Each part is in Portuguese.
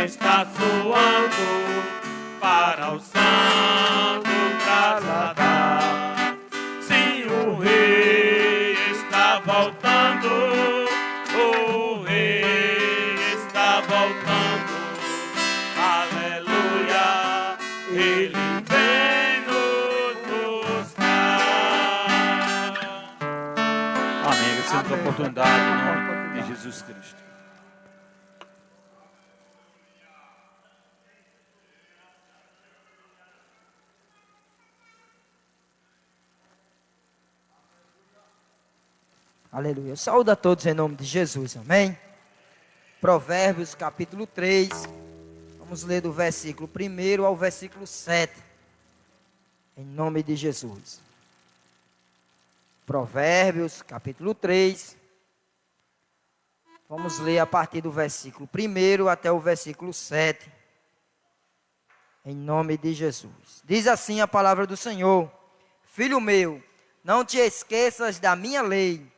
está soando para o santo trasladar. Sim, o rei está voltando, o rei está voltando. Aleluia, ele vem nos buscar. Amém. Agradecemos a oportunidade em nome de Jesus Cristo. Aleluia. Eu saúdo a todos em nome de Jesus, amém? Provérbios capítulo 3, vamos ler do versículo 1 ao versículo 7, em nome de Jesus. Provérbios capítulo 3, vamos ler a partir do versículo 1 até o versículo 7, em nome de Jesus. Diz assim a palavra do Senhor: Filho meu, não te esqueças da minha lei,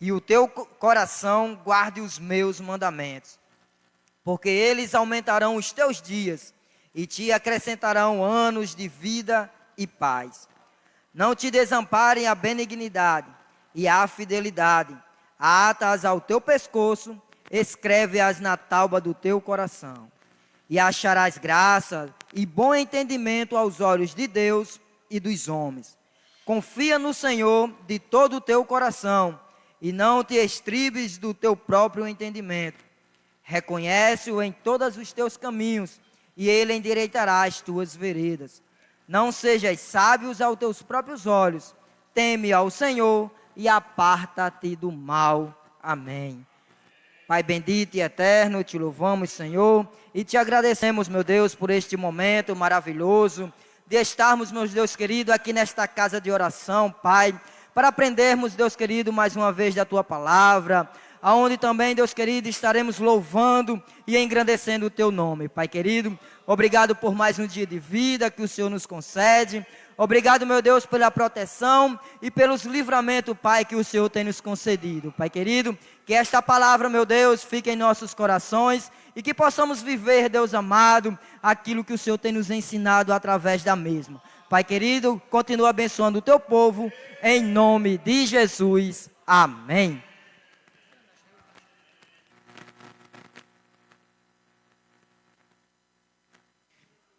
e o teu coração guarde os meus mandamentos, porque eles aumentarão os teus dias e te acrescentarão anos de vida e paz. Não te desamparem a benignidade e a fidelidade, ata-as ao teu pescoço, escreve-as na tábua do teu coração, e acharás graça e bom entendimento aos olhos de Deus e dos homens. Confia no Senhor de todo o teu coração, e não te estribes do teu próprio entendimento. Reconhece-o em todos os teus caminhos, e ele endireitará as tuas veredas. Não sejas sábios aos teus próprios olhos, teme ao Senhor e aparta-te do mal. Amém. Pai bendito e eterno, te louvamos, Senhor, e te agradecemos, meu Deus, por este momento maravilhoso, de estarmos, meu Deus querido, aqui nesta casa de oração, Pai, para aprendermos, Deus querido, mais uma vez da Tua palavra, aonde também, Deus querido, estaremos louvando e engrandecendo o Teu nome. Pai querido, obrigado por mais um dia de vida que o Senhor nos concede. Obrigado, meu Deus, pela proteção e pelos livramentos, Pai, que o Senhor tem nos concedido. Pai querido, que esta palavra, meu Deus, fique em nossos corações e que possamos viver, Deus amado, aquilo que o Senhor tem nos ensinado através da mesma. Pai querido, continua abençoando o Teu povo, em nome de Jesus. Amém.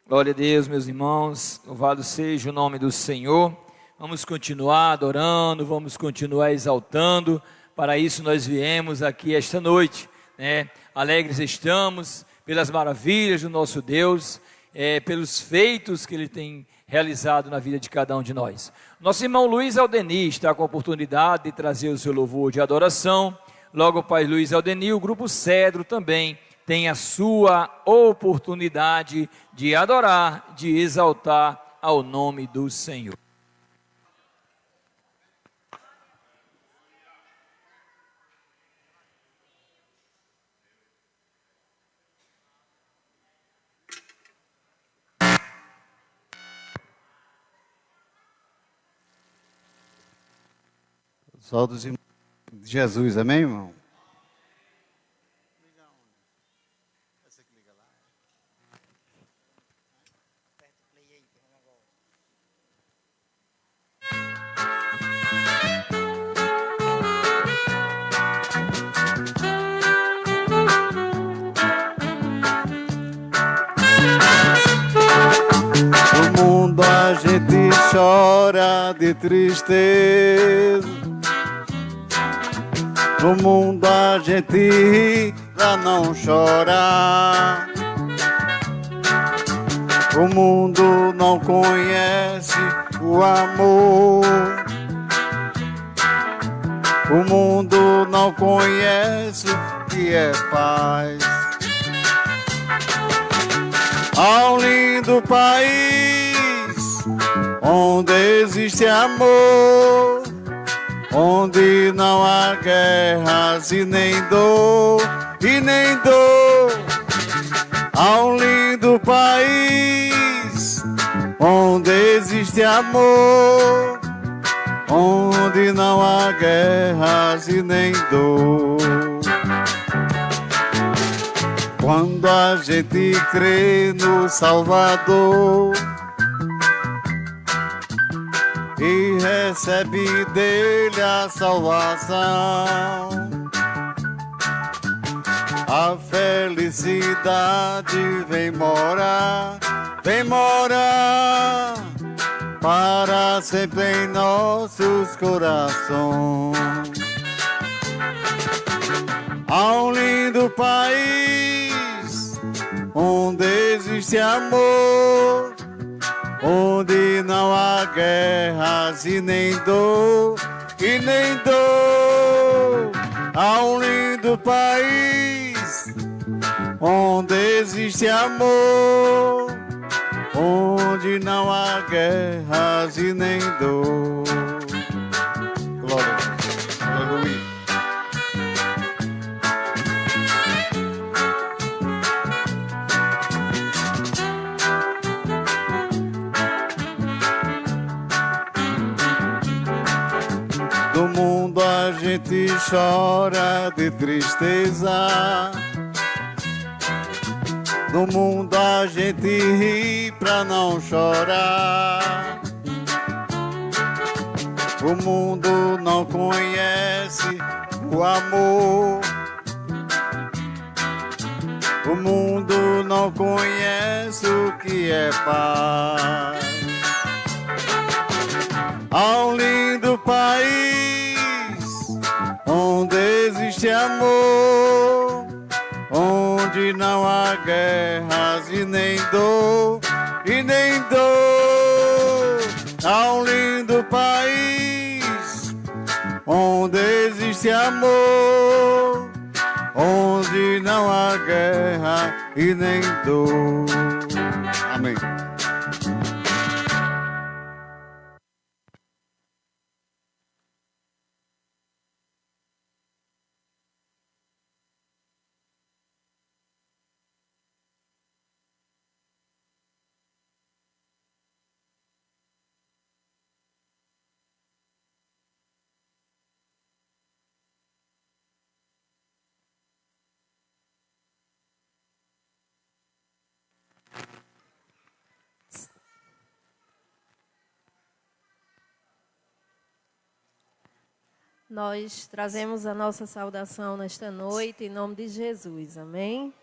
Glória a Deus, meus irmãos, louvado seja o nome do Senhor. Vamos continuar adorando, vamos continuar exaltando. Para isso nós viemos aqui esta noite, né? Alegres estamos pelas maravilhas do nosso Deus, pelos feitos que Ele tem realizado na vida de cada um de nós. Nosso irmão Luiz Aldenir está com a oportunidade de trazer o seu louvor de adoração. Logo o pai Luiz Aldenir, o grupo Cedro também tem a sua oportunidade de adorar, de exaltar ao nome do Senhor. Só dos irmãos de Jesus, amém, irmão? No mundo a gente chora de tristeza, no mundo a gente ri pra não chorar. O mundo não conhece o amor, o mundo não conhece o que é paz. Há um lindo país onde existe amor, onde não há guerras e nem dor, e nem dor. Há um lindo país onde existe amor, onde não há guerras e nem dor. Quando a gente crê no Salvador e recebe dele a salvação, a felicidade vem morar para sempre em nossos corações. Há um lindo país onde existe amor, onde não há guerras e nem dor, Há um lindo país onde existe amor, onde não há guerras e nem dor. Glória a Deus. Aleluia. No mundo a gente chora de tristeza, no mundo a gente ri pra não chorar. O mundo não conhece o amor, o mundo não conhece o que é paz. Há um lindo país onde existe amor, onde não há guerras e nem dor, Há um lindo país onde existe amor, onde não há guerra e nem dor. Amém. Nós trazemos a nossa saudação nesta noite, em nome de Jesus. Amém?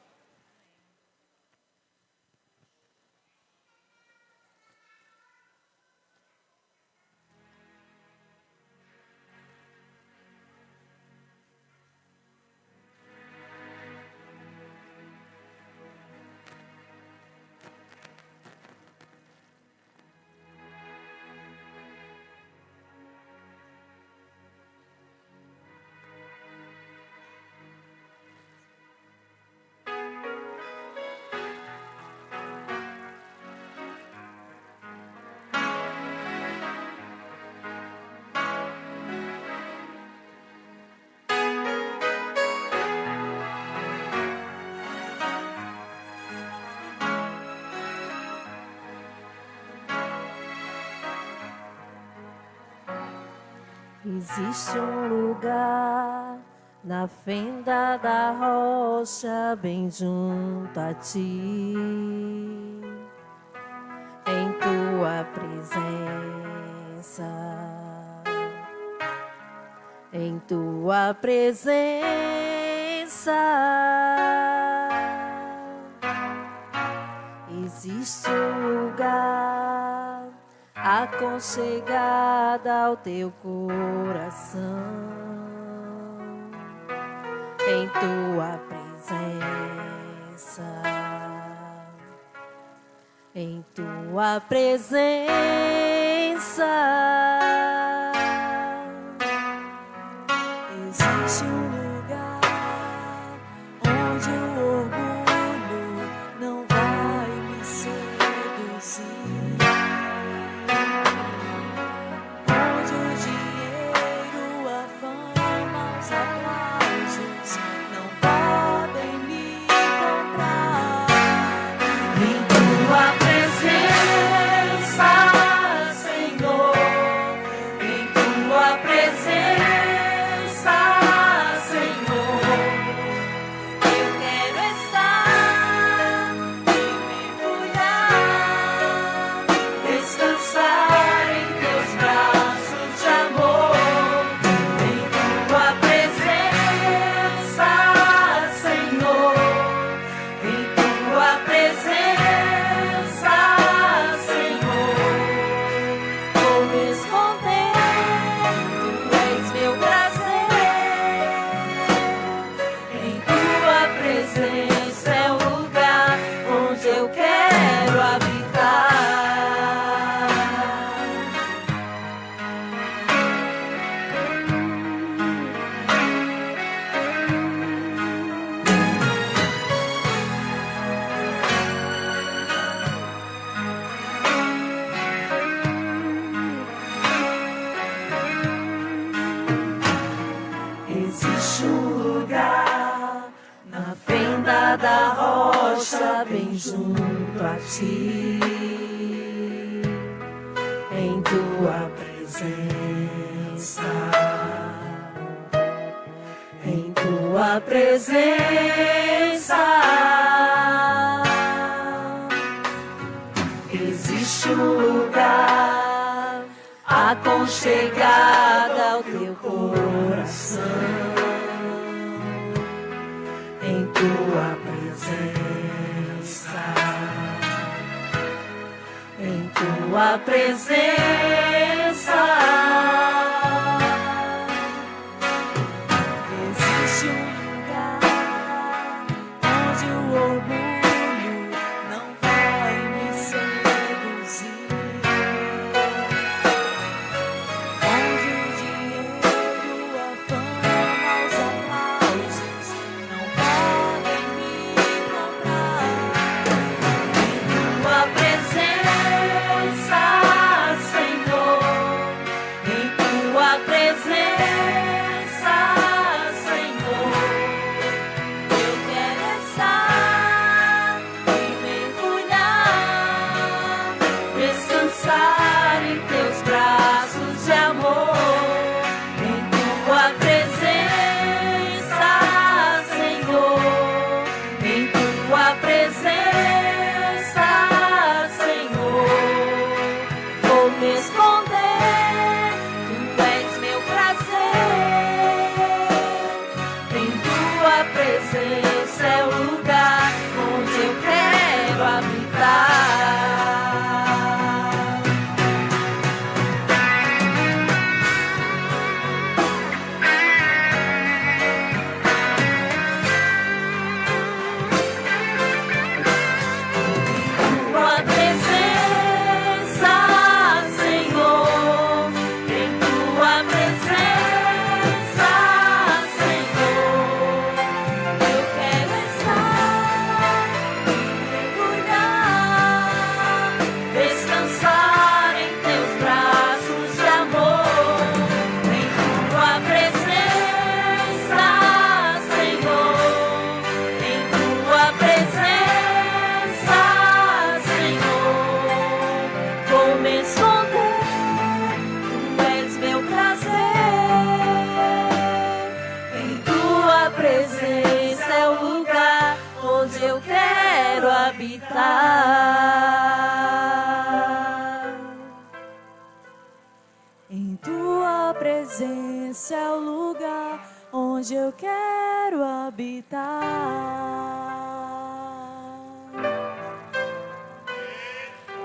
Existe um lugar na fenda da rocha, bem junto a ti, em tua presença, em tua presença. Existe um lugar aconchegada ao teu coração, em tua presença, em tua presença. Existe um lugar onde o orgulho não vai me seduzir, onde o dinheiro, a fama, os aplausos não podem me comprar. Em tua presença, Senhor, da rocha bem junto a ti, em tua presença, em tua presença. Existe um lugar aconchegado ao teu coração, em tua presença, em tua presença. Existe um lugar onde o orgulho não vai me seduzir, onde o dinheiro, a fama, os aplausos não podem me comprar. Em tua presença, Senhor, em tua presença, Senhor, eu quero estar e mergulhar, descansar em teus braços de amor. Em tua presença, Senhor, em tua presença, Senhor, vou me esconder, tu és meu prazer. Em tua presença é o lugar onde eu quero habitar. Tua presença, Senhor, em tua presença, Senhor, eu quero estar e mergulhar, descansar em teus braços de amor. Em tua presença, Senhor, em tua presença, Senhor, vou me esconder, tu és meu prazer. Em tua presença é o lugar onde eu quero habitar. Em tua presença é o lugar onde eu quero habitar.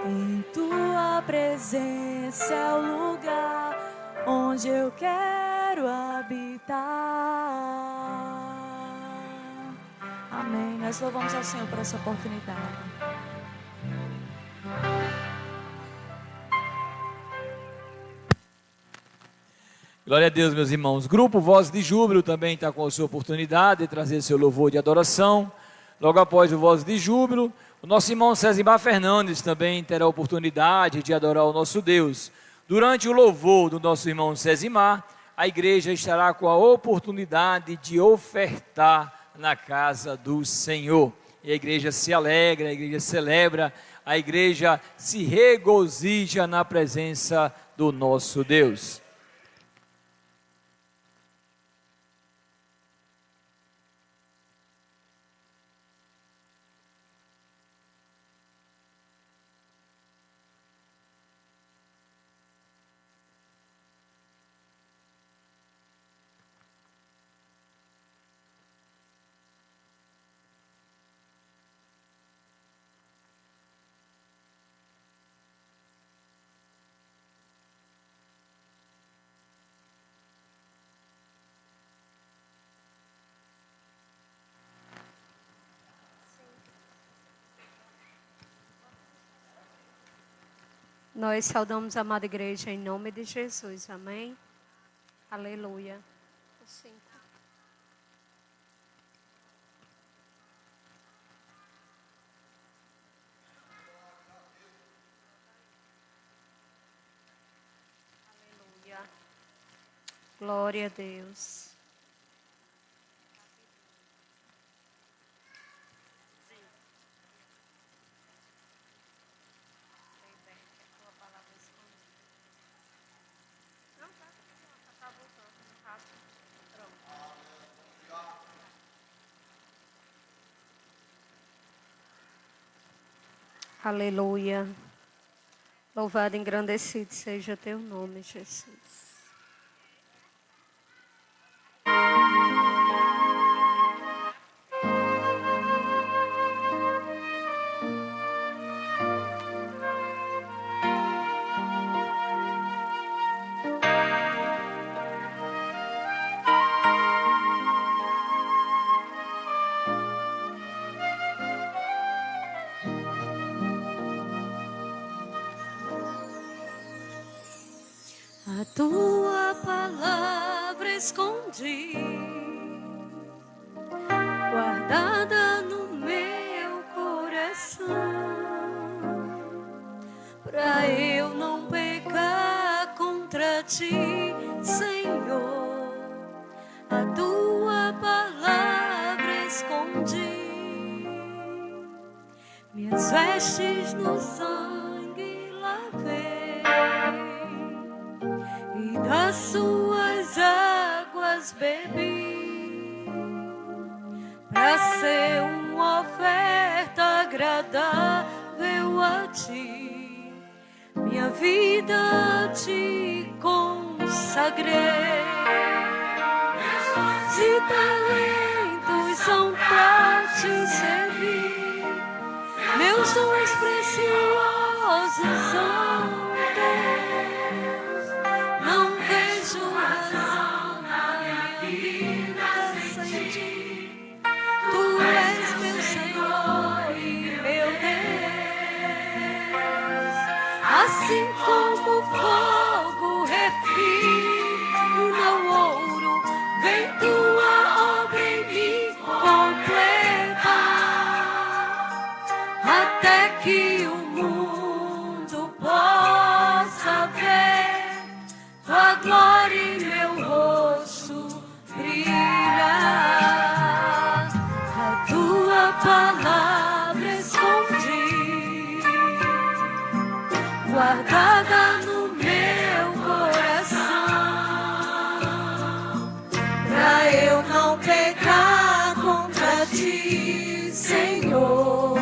Em tua presença é o lugar onde eu quero habitar. Amém. Nós louvamos ao Senhor por essa oportunidade. Glória a Deus, meus irmãos. Grupo Voz de Júbilo também está com a sua oportunidade de trazer seu louvor de adoração. Logo após o Voz de Júbilo, o nosso irmão Cesimar Fernandes também terá a oportunidade de adorar o nosso Deus. Durante o louvor do nosso irmão Cesimar, a igreja estará com a oportunidade de ofertar na casa do Senhor. E a igreja se alegra, a igreja celebra, a igreja se regozija na presença do nosso Deus. Nós saudamos a amada igreja em nome de Jesus, amém? Aleluia. Aleluia. Glória a Deus. Aleluia. Louvado e engrandecido seja teu nome, Jesus. A tua palavra escondi, guardada no meu coração, pra eu não pecar contra ti, Senhor. A tua palavra escondi, minhas vestes no sangue lavei, e das suas águas bebi, pra ser uma oferta agradável a ti, minha vida te consagrei. Meus e talentos são pra te servir, meus dons preciosos são teus. Não vejo razão na minha vida sem ti. Tu és meu Senhor e meu Deus. Assim como o fogo refina o ouro, vem tua obra em mim completa, até que o mundo possa ver tua glória e meu rosto brilhar. A tua palavra escondi, guardada no meu coração, pra eu não pecar contra ti, Senhor.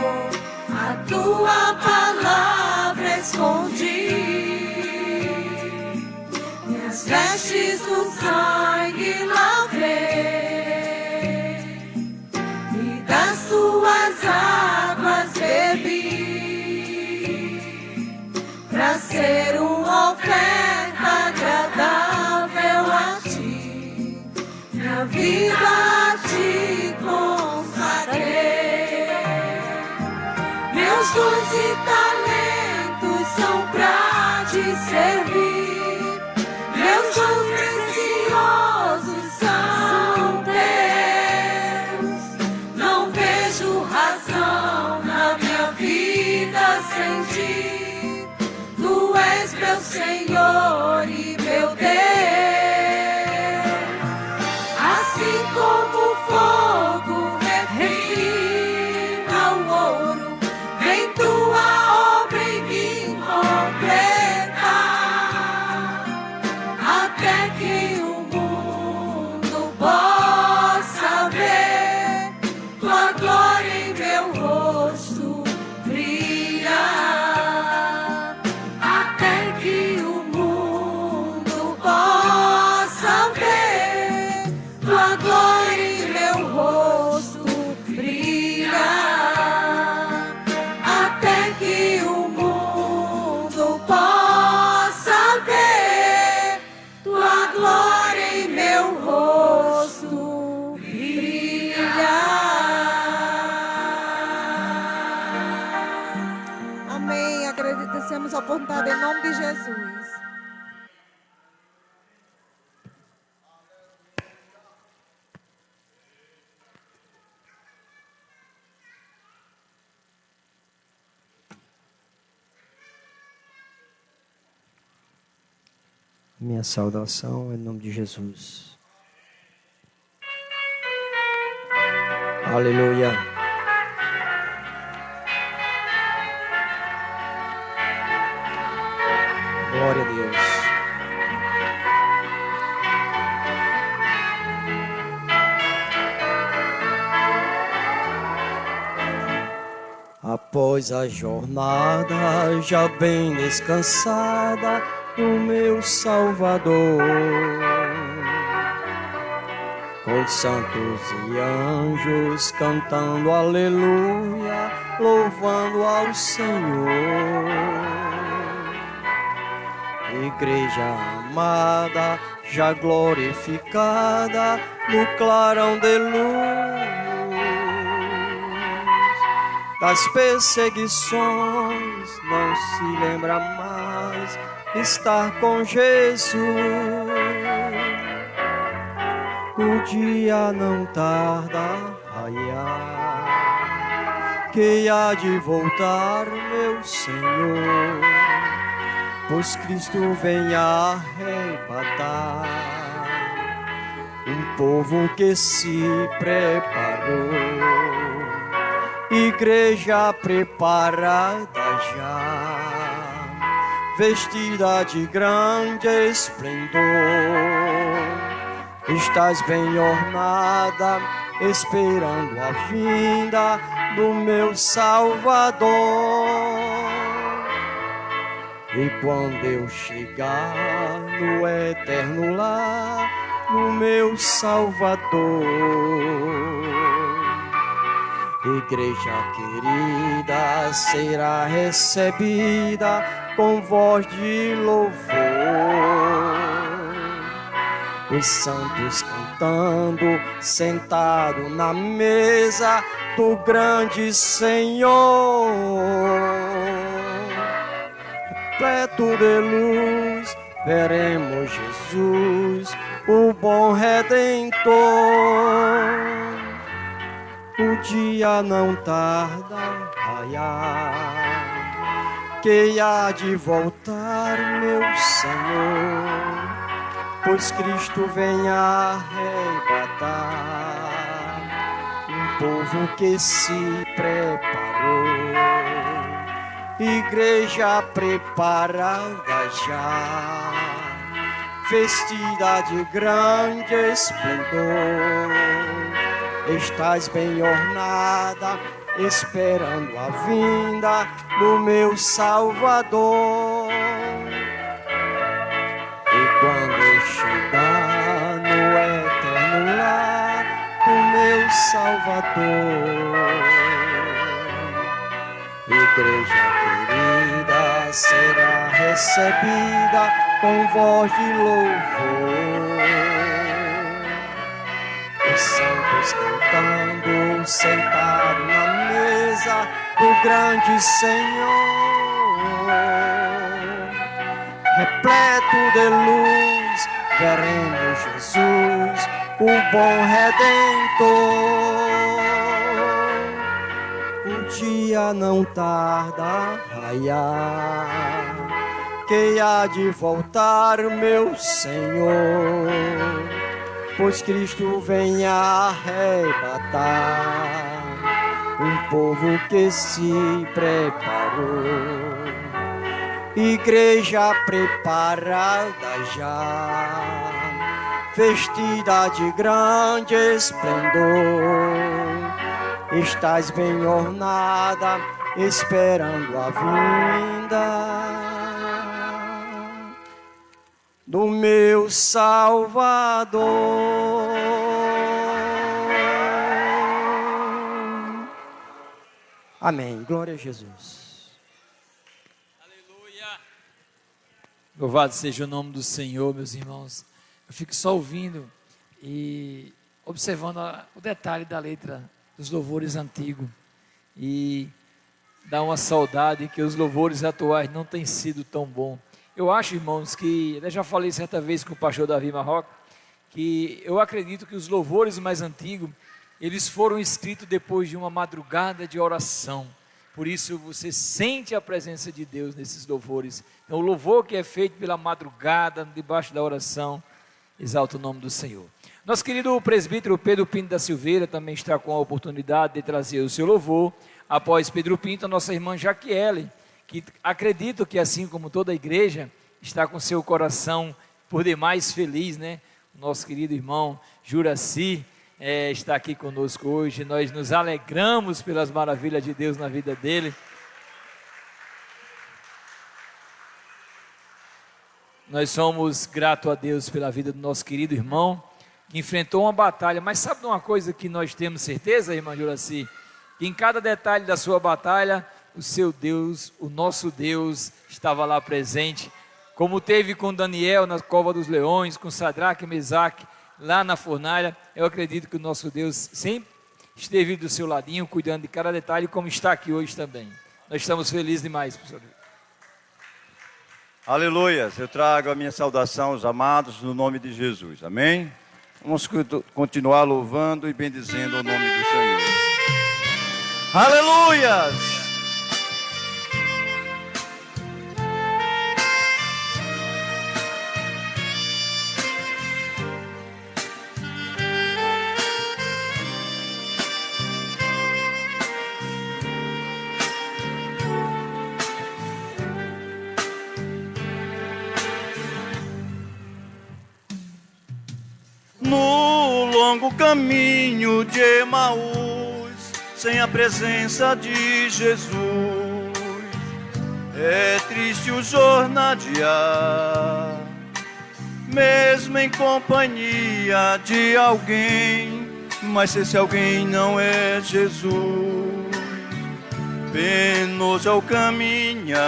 A tua palavra escondi, minhas vestes no sangue lavei, e das suas águas bebi, pra ser uma oferta agradável a ti, minha vida te consagrei. Meus dons e talentos são pra te servir, meus dons preciosos são teus. Não vejo razão na minha vida sem ti. Tu és meu Senhor e meu Deus. Assim como o fogo refina o ouro, vem tua obra em mim completa, até que o mundo possa ver tua glória em meu rosto brilhar, até que o mundo possa ver tua glória em meu rosto brilhar, até que o mundo possa ver tua glória em meu rosto brilhar. Amém. Agradecemos a oportunidade em nome de Jesus. Minha saudação em nome de Jesus. Aleluia. Glória a Deus. Após a jornada já bem descansada do meu Salvador, com santos e anjos cantando aleluia, louvando ao Senhor. Igreja amada, já glorificada no clarão de luz, das perseguições não se lembra mais estar com Jesus. O dia não tarda a raiar, que há de voltar meu Senhor, pois Cristo vem arrebatar um povo que se preparou. Igreja preparada já, vestida de grande esplendor, estás bem ornada, esperando a vinda do meu Salvador. E quando eu chegar no eterno lar, no meu Salvador, igreja querida será recebida com voz de louvor, os santos cantando, sentado na mesa do grande Senhor, repleto de luz, veremos Jesus, o bom Redentor. O dia não tarda a raiar, que há de voltar meu Senhor, pois Cristo vem arrebatar um povo que se preparou. Igreja preparada já, vestida de grande esplendor, estás bem ornada, esperando a vinda do meu Salvador. E quando eu chegar no eterno lar do meu Salvador, igreja querida será recebida com voz de louvor, os santos cantando, sentado na mesa do grande Senhor, repleto de luz, veremos Jesus, o bom Redentor. O dia não tarda a raiar, que há de voltar meu Senhor, pois Cristo vem arrebatar um povo que se preparou. Igreja preparada já, vestida de grande esplendor, estás bem ornada, esperando a vinda do meu Salvador. Amém. Glória a Jesus. Aleluia. Louvado seja o nome do Senhor, meus irmãos. Eu fico só ouvindo e observando o detalhe da letra dos louvores antigos. E dá uma saudade que os louvores atuais não têm sido tão bons. Eu acho, irmãos, que, eu já falei certa vez com o pastor Davi Marroca, que eu acredito que os louvores mais antigos, eles foram escritos depois de uma madrugada de oração. Por isso você sente a presença de Deus nesses louvores. Então o louvor que é feito pela madrugada, debaixo da oração, exalta o nome do Senhor. Nosso querido presbítero Pedro Pinto da Silveira também está com a oportunidade de trazer o seu louvor. Após Pedro Pinto, a nossa irmã Jaquiele, que acredito que assim como toda a igreja, está com seu coração por demais feliz, né? O nosso querido irmão Juraci, está aqui conosco hoje. Nós nos alegramos pelas maravilhas de Deus na vida dele. Nós somos gratos a Deus pela vida do nosso querido irmão, que enfrentou uma batalha. Mas sabe de uma coisa que nós temos certeza, irmã Juraci? Que em cada detalhe da sua batalha, o seu Deus, o nosso Deus, estava lá presente. Como teve com Daniel na cova dos leões, com Sadraque e Mesaque, lá na fornalha, eu acredito que o nosso Deus sempre esteve do seu ladinho, cuidando de cada detalhe, como está aqui hoje também. Nós estamos felizes demais, professor. Aleluias, eu trago a minha saudação aos amados no nome de Jesus, amém? Vamos continuar louvando e bendizendo o nome do Senhor. Aleluias! No longo caminho de Emaús, sem a presença de Jesus, é triste o jornadear, mesmo em companhia de alguém, mas se esse alguém não é Jesus, penoso é o caminhar.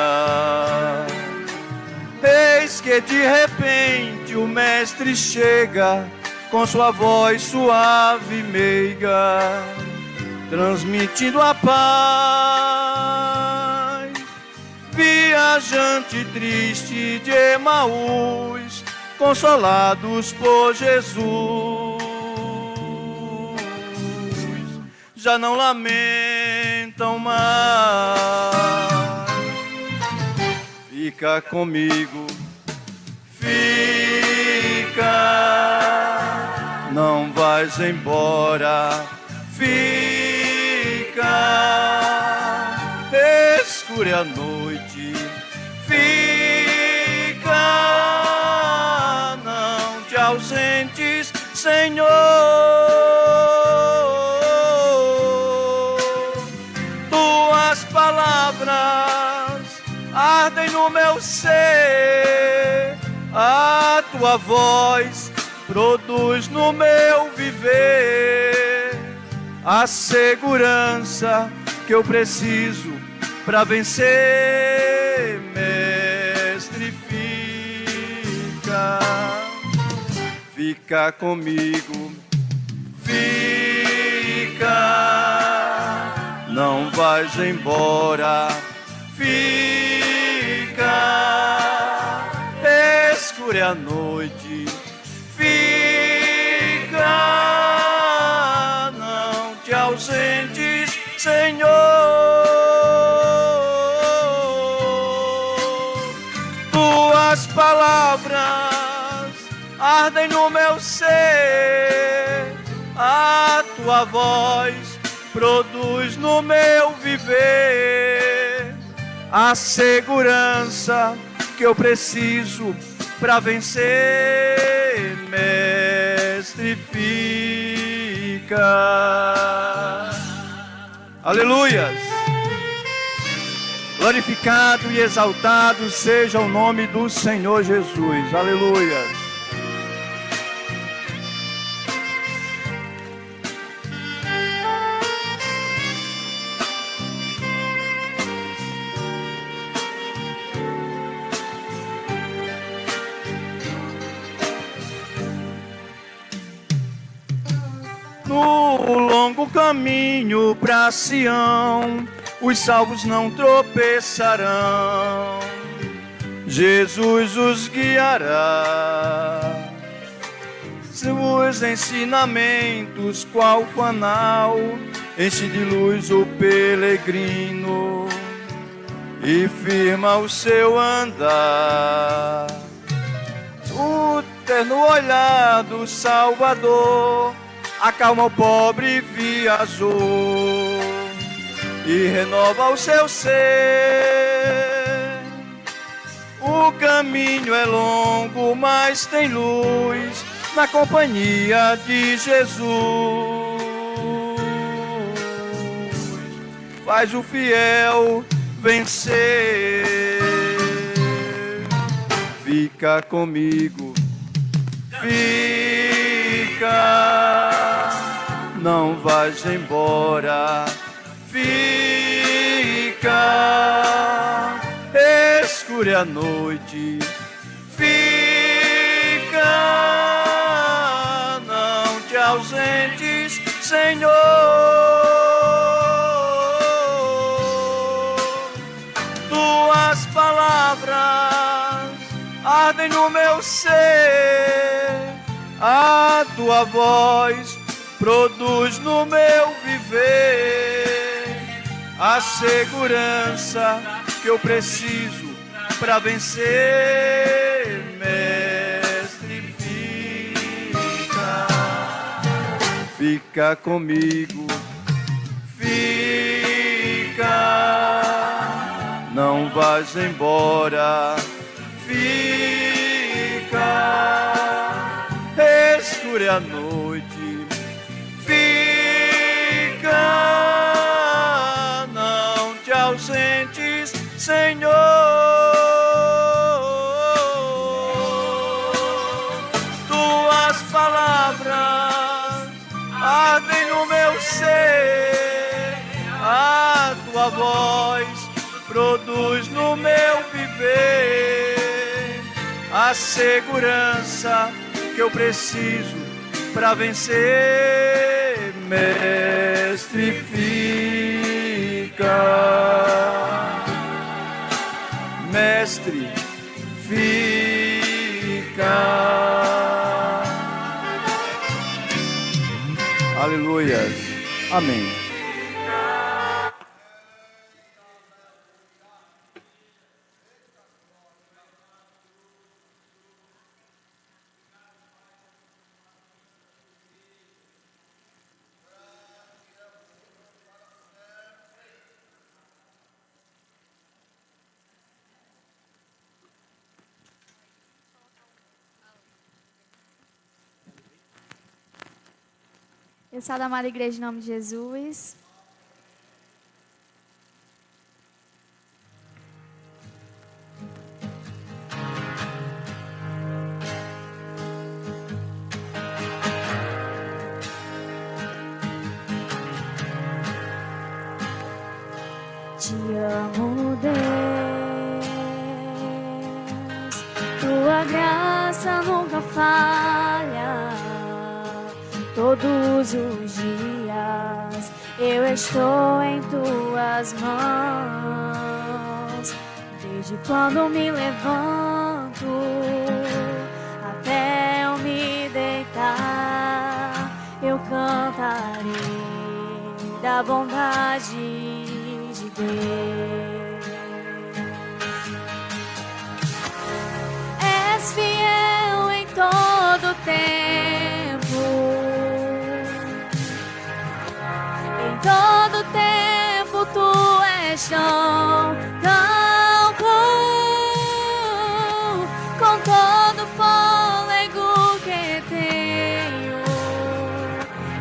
Eis que de repente o mestre chega, com sua voz suave e meiga, transmitindo a paz. Viajante triste de Emaús, consolados por Jesus, já não lamentam mais. Fica comigo, fica, não vais embora, fica, escure a noite, fica, não te ausentes, Senhor. Tuas palavras ardem no meu ser, a tua voz produz no meu viver a segurança que eu preciso para vencer. Mestre, fica comigo, fica, não vais embora, fica, escure a noite, fica, não te ausentes, Senhor. Tuas palavras ardem no meu ser, a tua voz produz no meu viver a segurança que eu preciso para vencer. Mestre, fica. Aleluias. Glorificado e exaltado seja o nome do Senhor Jesus. Aleluia. No longo caminho para Sião, os salvos não tropeçarão, Jesus os guiará. Seus ensinamentos, qual fanal, enche de luz o peregrino e firma o seu andar. O terno olhar do Salvador acalma o pobre viajor e renova o seu ser. O caminho é longo, mas tem luz, na companhia de Jesus. Faz o fiel vencer. Fica comigo, fica, não vais embora, fica, escure a noite, fica, não te ausentes, Senhor. Tuas palavras ardem no meu ser, a tua voz produz no meu viver a segurança que eu preciso para vencer. Mestre, fica comigo, fica, não vais embora, fica, escure a noite, fica, não te ausentes, Senhor. Tuas palavras ardem no meu ser, a tua voz produz no meu viver a segurança que eu preciso para vencer. Mestre, fica, mestre, fica. Aleluia. Amém. Eu saio da amada igreja em nome de Jesus. Te amo, Deus, tua graça nunca falha. Todos os dias eu estou em tuas mãos. Desde quando me levanto até eu me deitar, eu cantarei da bondade de Deus. És fiel em todo tempo, em todo tempo tu és tão bom. Com todo fôlego que tenho,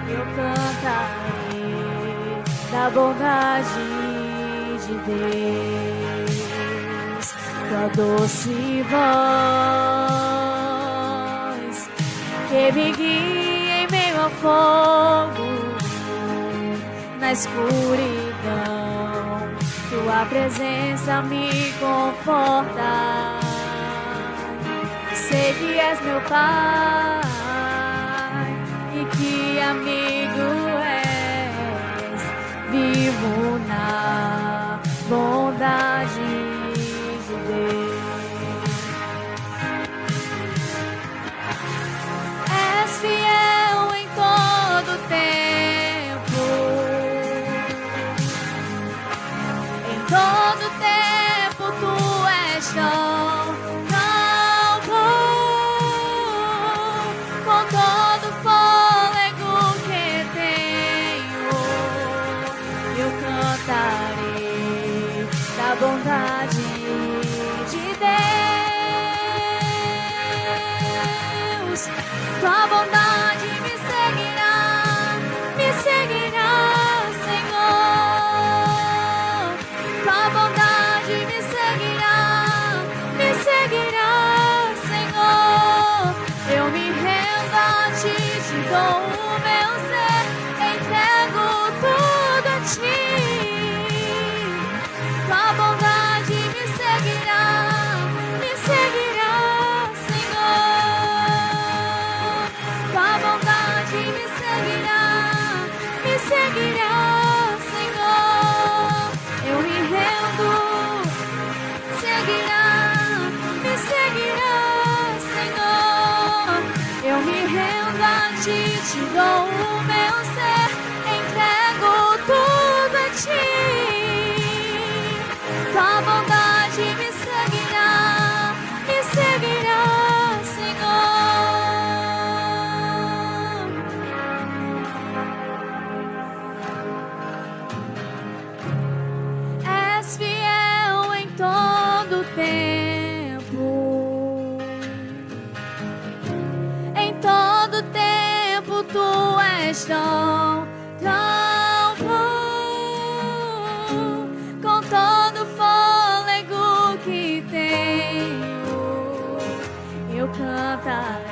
eu cantarei da bondade de Deus. Tua doce voz que me guia em meio ao fogo, na escuridão, tua presença me conforta. Sei que és meu Pai e que amigo és. Vivo na bondade de Deus. És fiel em todo tempo, em todo tempo tu és tão bom. Com todo fôlego que tenho, eu cantarei da bondade de Deus. Tua bondade me seguirá, Senhor. Tua bondade me seguirá, Senhor. Eu me rendo a ti, te dou o meu ser, entrego tudo a ti. Tua bondade me seguirá, Senhor. Tua bondade me seguirá, Senhor. Eu me rendo, seguirá, Senhor. Eu me rendo a ti, te dou o meu ser, entrego tudo a ti. Tua bondade me seguirá, Senhor. És fiel em todo tempo. Em todo tempo tu és tão bom. Com todo fôlego que tenho, eu cantarei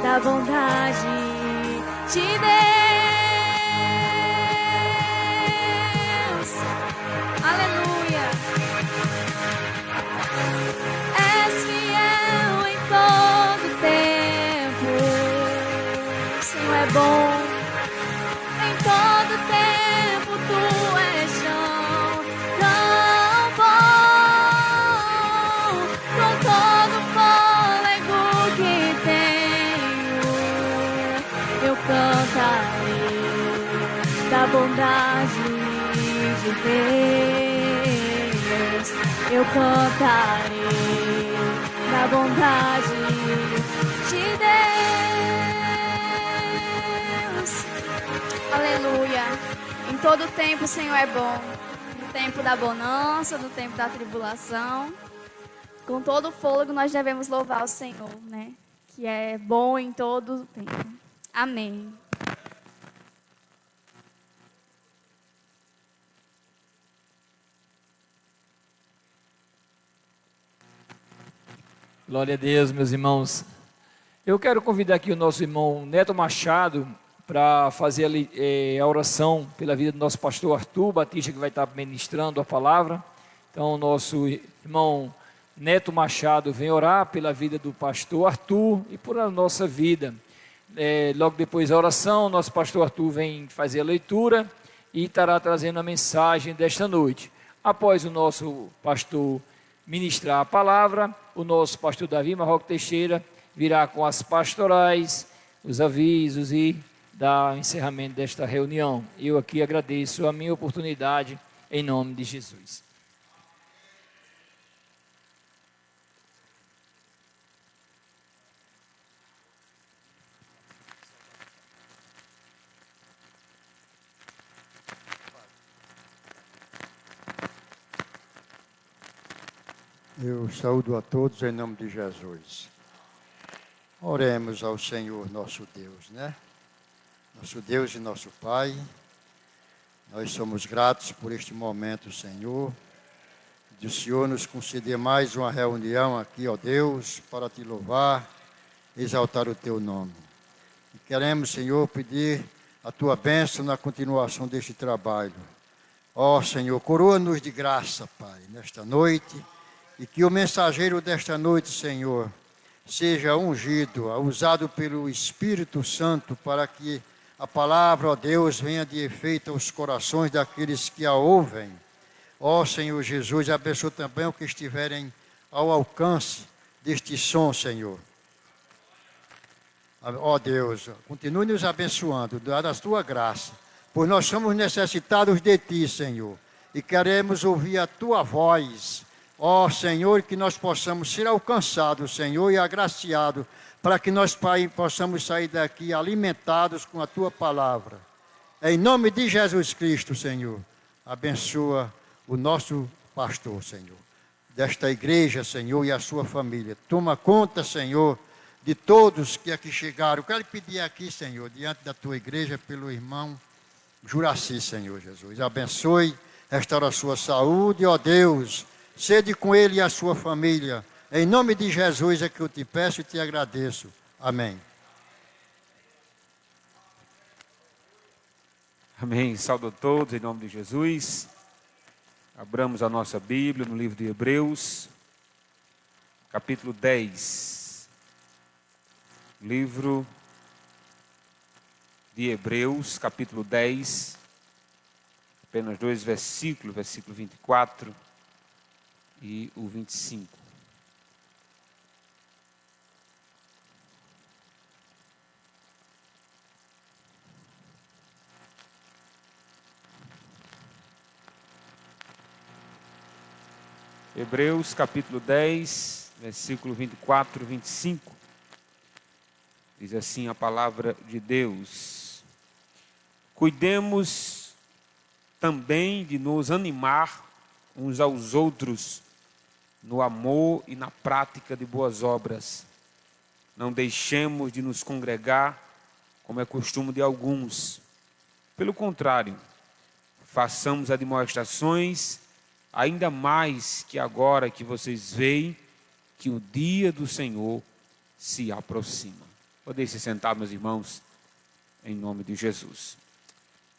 da bondade de Deus. Aleluia. És fiel em todo tempo. O Senhor é bom. Em todo tempo tu és tão bom. Com todo fôlego que tenho, eu cantarei da bondade de Deus. Eu cantarei da bondade de Deus. Aleluia. Em todo tempo o Senhor é bom. No tempo da bonança, no tempo da tribulação. Com todo o fôlego nós devemos louvar o Senhor, né? Que é bom em todo o tempo. Amém. Glória a Deus, meus irmãos. Eu quero convidar aqui o nosso irmão Neto Machado para fazer a oração pela vida do nosso pastor Arthur Batista, que vai estar ministrando a palavra. Então, o nosso irmão Neto Machado vem orar pela vida do pastor Arthur e por a nossa vida. Logo depois da oração, nosso pastor Arthur vem fazer a leitura e estará trazendo a mensagem desta noite. Após o nosso pastor ministrar a palavra, o nosso pastor Davi Marroco Teixeira virá com as pastorais, os avisos e dar encerramento desta reunião. Eu aqui agradeço a minha oportunidade em nome de Jesus. Eu saúdo a todos em nome de Jesus. Oremos ao Senhor nosso Deus, né? Nosso Deus e nosso Pai, nós somos gratos por este momento, Senhor, de o Senhor nos conceder mais uma reunião aqui, ó Deus, para te louvar, exaltar o teu nome. E queremos, Senhor, pedir a tua bênção na continuação deste trabalho. Ó Senhor, coroa-nos de graça, Pai, nesta noite, e que o mensageiro desta noite, Senhor, seja ungido, usado pelo Espírito Santo para que a palavra, ó Deus, venha de efeito aos corações daqueles que a ouvem. Ó Senhor Jesus, abençoa também os que estiverem ao alcance deste som, Senhor. Ó Deus, continue nos abençoando, dada a tua graça, pois nós somos necessitados de ti, Senhor, e queremos ouvir a tua voz. Ó Senhor, que nós possamos ser alcançados, Senhor, e agraciados, para que nós, Pai, possamos sair daqui alimentados com a tua palavra. Em nome de Jesus Cristo, Senhor, abençoa o nosso pastor, Senhor, desta igreja, Senhor, e a sua família. Toma conta, Senhor, de todos que aqui chegaram. Eu quero pedir aqui, Senhor, diante da tua igreja, pelo irmão Juraci, Senhor Jesus. Abençoe, restaura a sua saúde, ó Deus. Sede com ele e a sua família. Em nome de Jesus é que eu te peço e te agradeço. Amém. Amém. Saúdo a todos em nome de Jesus. Abramos a nossa Bíblia no livro de Hebreus, capítulo 10. Livro de Hebreus, capítulo 10. Apenas 2 versículos, versículo 24 e o 25. Hebreus capítulo 10, versículo 24 e 25. Diz assim a palavra de Deus: cuidemos também de nos animar uns aos outros no amor e na prática de boas obras. Não deixemos de nos congregar, como é costume de alguns. Pelo contrário, façamos admoestações, ainda mais que agora que vocês veem que o dia do Senhor se aproxima. Podem se sentar, meus irmãos, em nome de Jesus.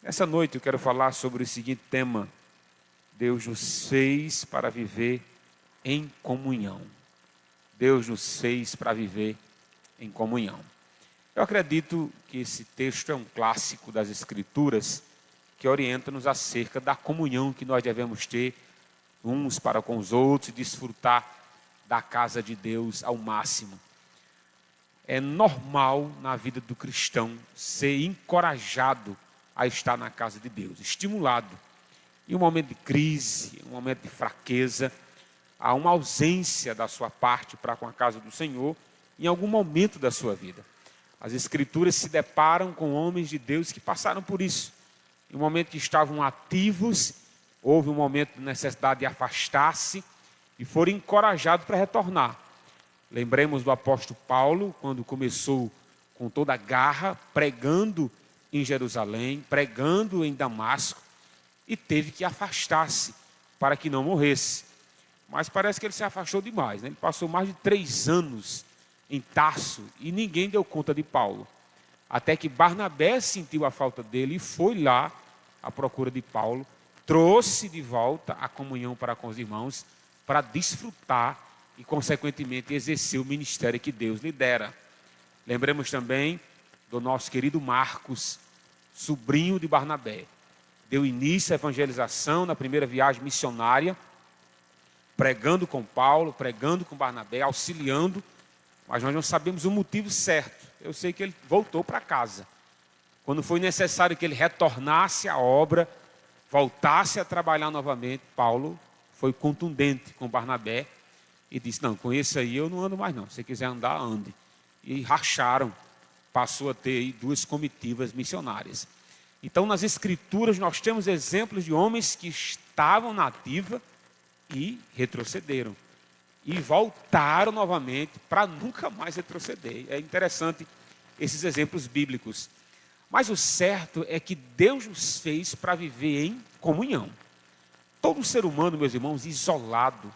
Nessa noite eu quero falar sobre o seguinte tema: Deus nos fez para viver em comunhão. Deus nos fez para viver em comunhão. Eu acredito que esse texto é um clássico das Escrituras que orienta-nos acerca da comunhão que nós devemos ter uns para com os outros e desfrutar da casa de Deus ao máximo. É normal na vida do cristão ser encorajado a estar na casa de Deus, estimulado. Em um momento de crise, em um momento de fraqueza, há uma ausência da sua parte para com a casa do Senhor em algum momento da sua vida. As Escrituras se deparam com homens de Deus que passaram por isso. Em um momento que estavam ativos, houve um momento de necessidade de afastar-se e foram encorajados para retornar. Lembremos do apóstolo Paulo, quando começou com toda a garra, pregando em Jerusalém, pregando em Damasco, e teve que afastar-se para que não morresse. Mas parece que ele se afastou demais, né? Ele passou mais de 3 anos em Tarso e ninguém deu conta de Paulo. Até que Barnabé sentiu a falta dele e foi lá à procura de Paulo, trouxe de volta a comunhão para com os irmãos, para desfrutar e, consequentemente, exercer o ministério que Deus lhe dera. Lembremos também do nosso querido Marcos, sobrinho de Barnabé. Deu início à evangelização na primeira viagem missionária, pregando com Paulo, pregando com Barnabé, auxiliando, mas nós não sabemos o motivo certo. Eu sei que ele voltou para casa. Quando foi necessário que ele retornasse à obra, voltasse a trabalhar novamente, Paulo foi contundente com Barnabé e disse: não, com esse aí eu não ando mais não, se você quiser andar, ande. E racharam, passou a ter aí 2 comitivas missionárias. Então, nas Escrituras nós temos exemplos de homens que estavam na ativa e retrocederam. E voltaram novamente para nunca mais retroceder. É interessante esses exemplos bíblicos. Mas o certo é que Deus nos fez para viver em comunhão. Todo ser humano, meus irmãos, isolado,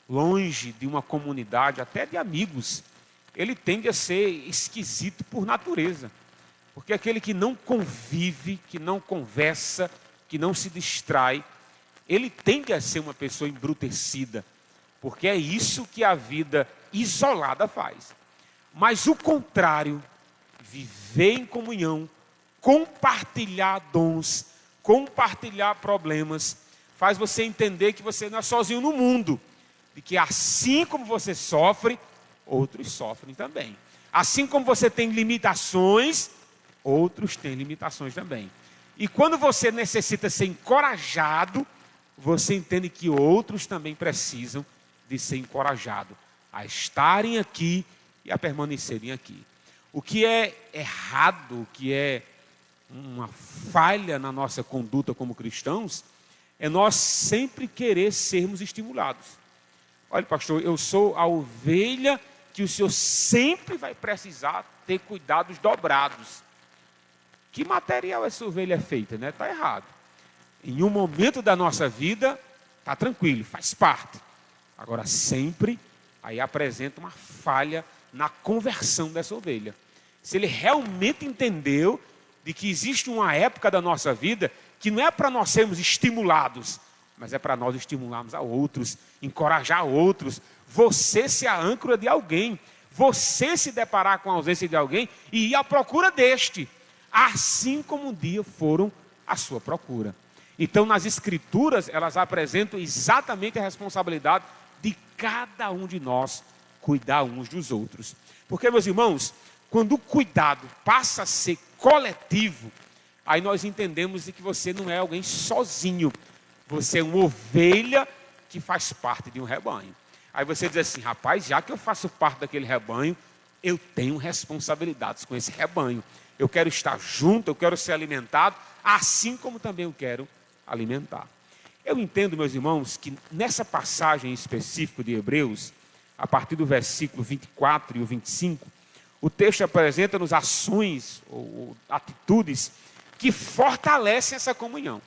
longe de uma comunidade, até de amigos, ele tende a ser esquisito por natureza. Porque aquele que não convive, que não conversa, que não se distrai, ele tende a ser uma pessoa embrutecida. Porque é isso que a vida isolada faz. Mas o contrário, viver em comunhão, compartilhar dons, compartilhar problemas, faz você entender que você não é sozinho no mundo. E que assim como você sofre, outros sofrem também. Assim como você tem limitações, outros têm limitações também. E quando você necessita ser encorajado, você entende que outros também precisam de ser encorajados a estarem aqui e a permanecerem aqui. O que é errado, o que é uma falha na nossa conduta como cristãos, é nós sempre querer sermos estimulados. Olha, pastor, eu sou a ovelha que que o senhor sempre vai precisar ter cuidados dobrados. Que material essa ovelha é feita, né? Está errado. Em um momento da nossa vida, está tranquilo, faz parte. Agora, sempre, aí apresenta uma falha na conversão dessa ovelha. Se ele realmente entendeu de que existe uma época da nossa vida que não é para nós sermos estimulados, mas é para nós estimularmos a outros, encorajar outros, você ser a âncora de alguém, você se deparar com a ausência de alguém e ir à procura deste, assim como um dia foram à sua procura. Então, nas Escrituras, elas apresentam exatamente a responsabilidade de cada um de nós cuidar uns dos outros. Porque, meus irmãos, quando o cuidado passa a ser coletivo, aí nós entendemos que você não é alguém sozinho. Você é uma ovelha que faz parte de um rebanho. Aí você diz assim, rapaz, já que eu faço parte daquele rebanho, eu tenho responsabilidades com esse rebanho. Eu quero estar junto, eu quero ser alimentado, assim como também eu quero alimentar. Eu entendo, meus irmãos, que nessa passagem específica de Hebreus, a partir do versículo 24 e o 25, o texto apresenta-nos ações ou atitudes que fortalecem essa comunhão.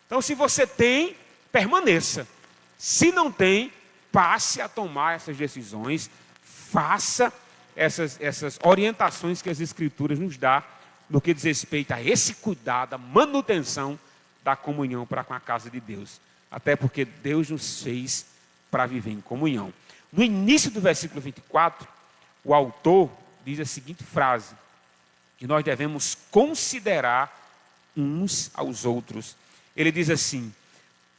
Então, se você tem, permaneça. Se não tem, passe a tomar essas decisões, faça essas orientações que as Escrituras nos dão no que diz respeito a esse cuidado, a manutenção da comunhão para com a casa de Deus. Até porque Deus nos fez para viver em comunhão. No início do versículo 24, o autor diz a seguinte frase, que nós devemos considerar uns aos outros. Ele diz assim,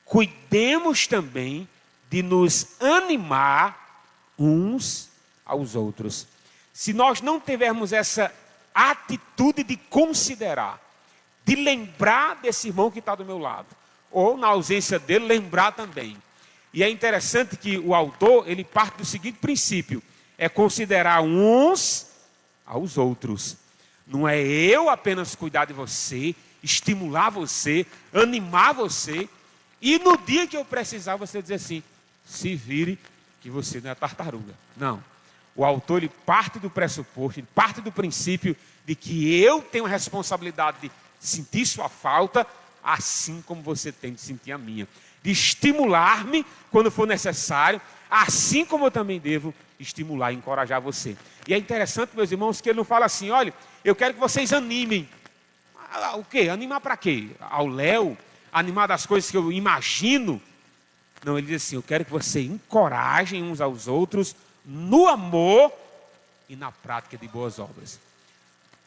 cuidemos também de nos animar uns aos outros. Se nós não tivermos essa atitude de considerar, de lembrar desse irmão que está do meu lado, ou na ausência dele, lembrar também. E é interessante que o autor, ele parte do seguinte princípio, é considerar uns aos outros. Não é eu apenas cuidar de você, estimular você, animar você, e no dia que eu precisar você dizer assim, se vire que você não é tartaruga. Não. O autor, ele parte do pressuposto, ele parte do princípio de que eu tenho a responsabilidade de sentir sua falta, assim como você tem de sentir a minha. De estimular-me quando for necessário, assim como eu também devo estimular e encorajar você. E é interessante, meus irmãos, que ele não fala assim, olha, eu quero que vocês animem. O quê? Animar para quê? Ao léu? Animar das coisas que eu imagino? Não, ele diz assim, eu quero que vocês encorajem uns aos outros no amor e na prática de boas obras.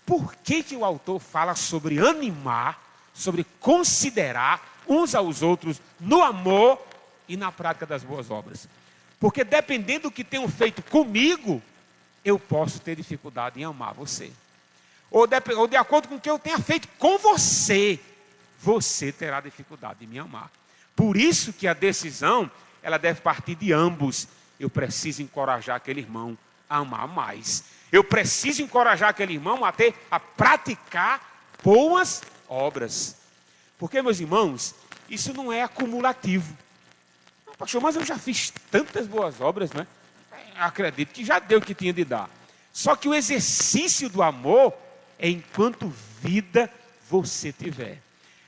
Por que o autor fala sobre animar, sobre considerar uns aos outros no amor e na prática das boas obras? Porque dependendo do que tenham feito comigo, eu posso ter dificuldade em amar você. Ou de acordo com o que eu tenha feito com você, você terá dificuldade de me amar. Por isso que a decisão, ela deve partir de ambos. Eu preciso encorajar aquele irmão a amar mais. Eu preciso encorajar aquele irmão a praticar boas obras. Porque, meus irmãos, isso não é acumulativo. Não, pastor, mas eu já fiz tantas boas obras, né? Acredito que já deu o que tinha de dar. Só que o exercício do amor é enquanto vida você tiver.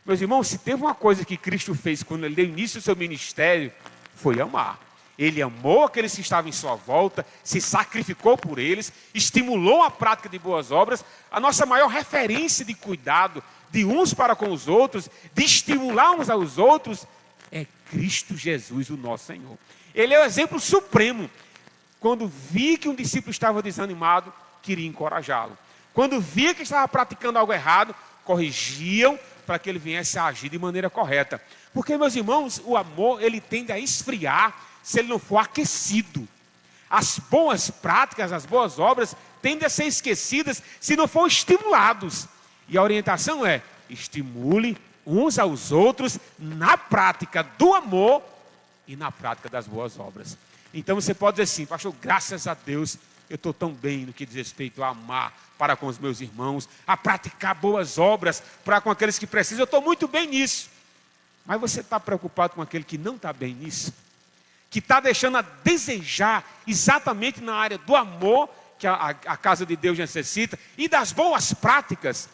Meus irmãos, se teve uma coisa que Cristo fez quando ele deu início ao seu ministério, foi amar. Ele amou aqueles que estavam em sua volta, se sacrificou por eles, estimulou a prática de boas obras. A nossa maior referência de cuidado de uns para com os outros, de estimular uns aos outros, é Cristo Jesus, o nosso Senhor. Ele é o exemplo supremo. Quando via que um discípulo estava desanimado, queria encorajá-lo. Quando via que estava praticando algo errado, corrigiam para que ele viesse a agir de maneira correta. Porque, meus irmãos, o amor, ele tende a esfriar se ele não for aquecido. As boas práticas, as boas obras, tendem a ser esquecidas se não for estimulados. E a orientação é, estimule uns aos outros na prática do amor e na prática das boas obras. Então você pode dizer assim, pastor, graças a Deus, eu estou tão bem no que diz respeito a amar para com os meus irmãos, a praticar boas obras para com aqueles que precisam, eu estou muito bem nisso. Mas você está preocupado com aquele que não está bem nisso? que está deixando a desejar exatamente na área do amor que a casa de Deus necessita e das boas práticas,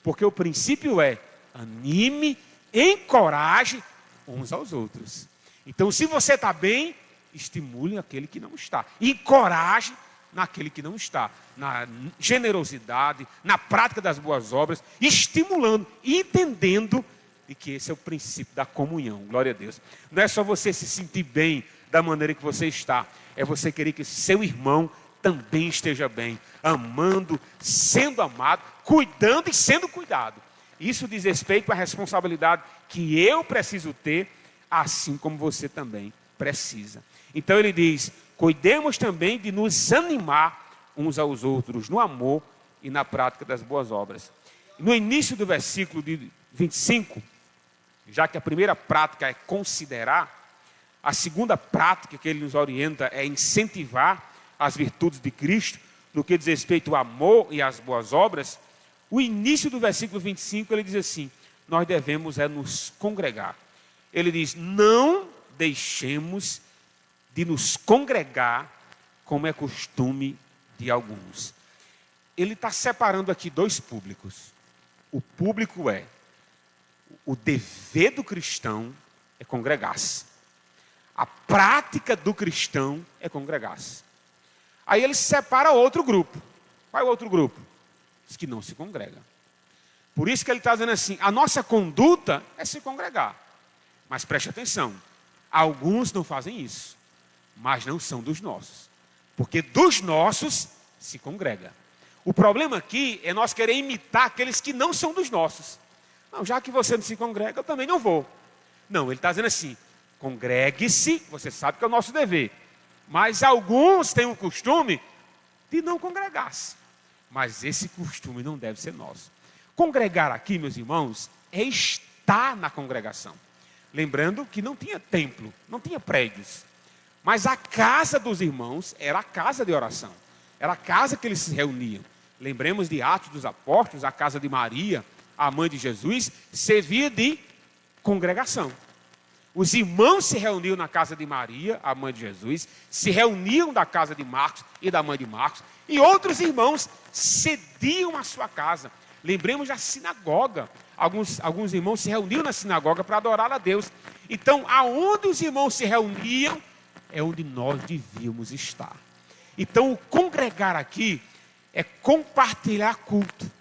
porque o princípio é anime, encoraje uns aos outros. Então, se você está bem, estimule aquele que não está, encoraje naquele que não está, na generosidade, na prática das boas obras, estimulando e entendendo de que esse é o princípio da comunhão. Glória a Deus. Não é só você se sentir bem da maneira que você está, é você querer que seu irmão também esteja bem, amando, sendo amado, cuidando e sendo cuidado. Isso diz respeito à responsabilidade que eu preciso ter, assim como você também precisa. Então ele diz, cuidemos também de nos animar uns aos outros no amor e na prática das boas obras. No início do versículo de 25, já que a primeira prática é considerar, a segunda prática que ele nos orienta é incentivar as virtudes de Cristo, no que diz respeito ao amor e às boas obras. O início do versículo 25, ele diz assim, nós devemos nos congregar. Ele diz, não deixemos de nos congregar, como é costume de alguns. Ele está separando aqui dois públicos. O público o dever do cristão é congregar-se. A prática do cristão é congregar-se. Aí ele separa outro grupo. Qual é o outro grupo? Os que não se congregam. Por isso que ele está dizendo assim, a nossa conduta é se congregar. Mas preste atenção, alguns não fazem isso, mas não são dos nossos. Porque dos nossos se congrega. O problema aqui é nós querer imitar aqueles que não são dos nossos. Não, já que você não se congrega, eu também não vou. Não, ele está dizendo assim, congregue-se, você sabe que é o nosso dever. Mas alguns têm o costume de não congregar-se. Mas esse costume não deve ser nosso. Congregar aqui, meus irmãos, é estar na congregação. Lembrando que não tinha templo, não tinha prédios. Mas a casa dos irmãos era a casa de oração. Era a casa que eles se reuniam. Lembremos de Atos dos Apóstolos, a casa de Maria, a mãe de Jesus, servia de congregação. Os irmãos se reuniam na casa de Maria, a mãe de Jesus, se reuniam da casa de Marcos e da mãe de Marcos, e outros irmãos cediam a sua casa. Lembremos da sinagoga. Alguns irmãos se reuniam na sinagoga para adorar a Deus. Então, aonde os irmãos se reuniam, é onde nós devíamos estar. Então, o congregar aqui é compartilhar culto,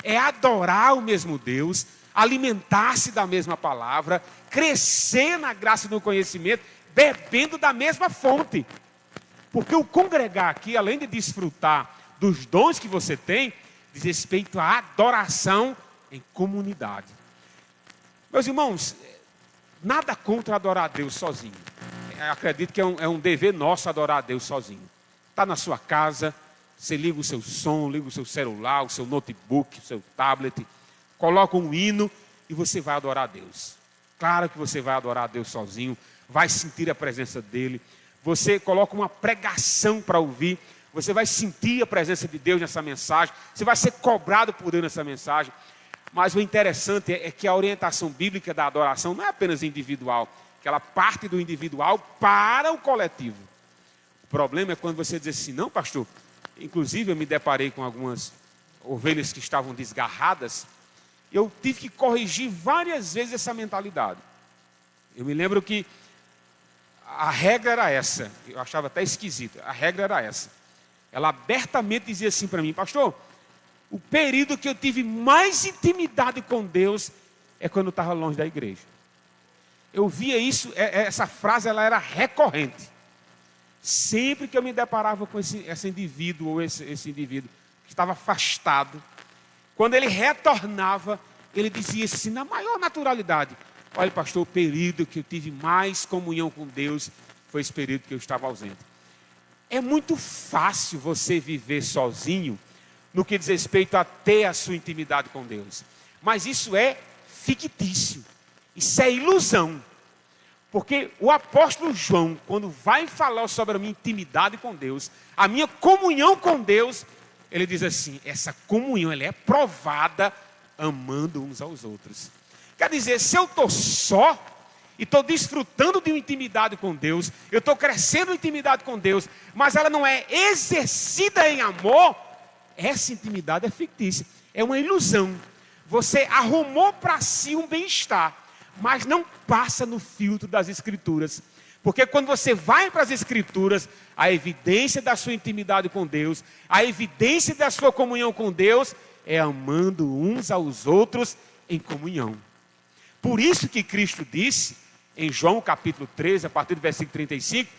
é adorar o mesmo Deus, alimentar-se da mesma palavra, crescer na graça e no conhecimento, bebendo da mesma fonte. Porque o congregar aqui, além de desfrutar dos dons que você tem, diz respeito à adoração em comunidade. Meus irmãos, nada contra adorar a Deus sozinho. Eu acredito que é um dever nosso adorar a Deus sozinho. Está na sua casa, você liga o seu som, liga o seu celular, o seu notebook, o seu tablet, coloca um hino e você vai adorar a Deus. Claro que você vai adorar a Deus sozinho, vai sentir a presença dEle. Você coloca uma pregação para ouvir, você vai sentir a presença de Deus nessa mensagem, você vai ser cobrado por Deus nessa mensagem. Mas o interessante é que a orientação bíblica da adoração não é apenas individual, que ela parte do individual para o coletivo. O problema é quando você diz assim, não, pastor, inclusive eu me deparei com algumas ovelhas que estavam desgarradas, eu tive que corrigir várias vezes essa mentalidade. Eu me lembro que a regra era essa, eu achava até esquisito, a regra era essa. Ela abertamente dizia assim para mim, pastor, o período que eu tive mais intimidade com Deus é quando eu estava longe da igreja. Eu via isso, essa frase ela era recorrente. Sempre que eu me deparava com esse indivíduo ou esse indivíduo que estava afastado, quando ele retornava, ele dizia assim, na maior naturalidade, olha pastor, o período que eu tive mais comunhão com Deus foi esse período que eu estava ausente. É muito fácil você viver sozinho no que diz respeito a ter a sua intimidade com Deus. Mas isso é fictício. Isso é ilusão. Porque o apóstolo João, quando vai falar sobre a minha intimidade com Deus, a minha comunhão com Deus, ele diz assim, essa comunhão ela é provada amando uns aos outros. Quer dizer, se eu estou só, e estou desfrutando de uma intimidade com Deus, eu estou crescendo em intimidade com Deus, mas ela não é exercida em amor, essa intimidade é fictícia, é uma ilusão. Você arrumou para si um bem-estar, mas não passa no filtro das Escrituras. Porque quando você vai para as Escrituras, a evidência da sua intimidade com Deus, a evidência da sua comunhão com Deus, é amando uns aos outros em comunhão. Por isso que Cristo disse, em João capítulo 13, a partir do versículo 35,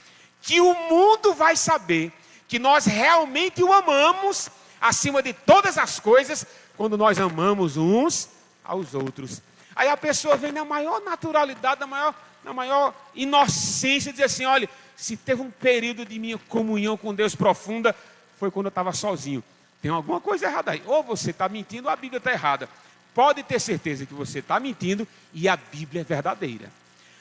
que o mundo vai saber que nós realmente o amamos acima de todas as coisas, quando nós amamos uns aos outros. Aí a pessoa vem na maior naturalidade, na maior inocência, diz assim: olha, se teve um período de minha comunhão com Deus profunda, foi quando eu estava sozinho. Tem alguma coisa errada aí. Ou você está mentindo ou a Bíblia está errada. Pode ter certeza que você está mentindo e a Bíblia é verdadeira.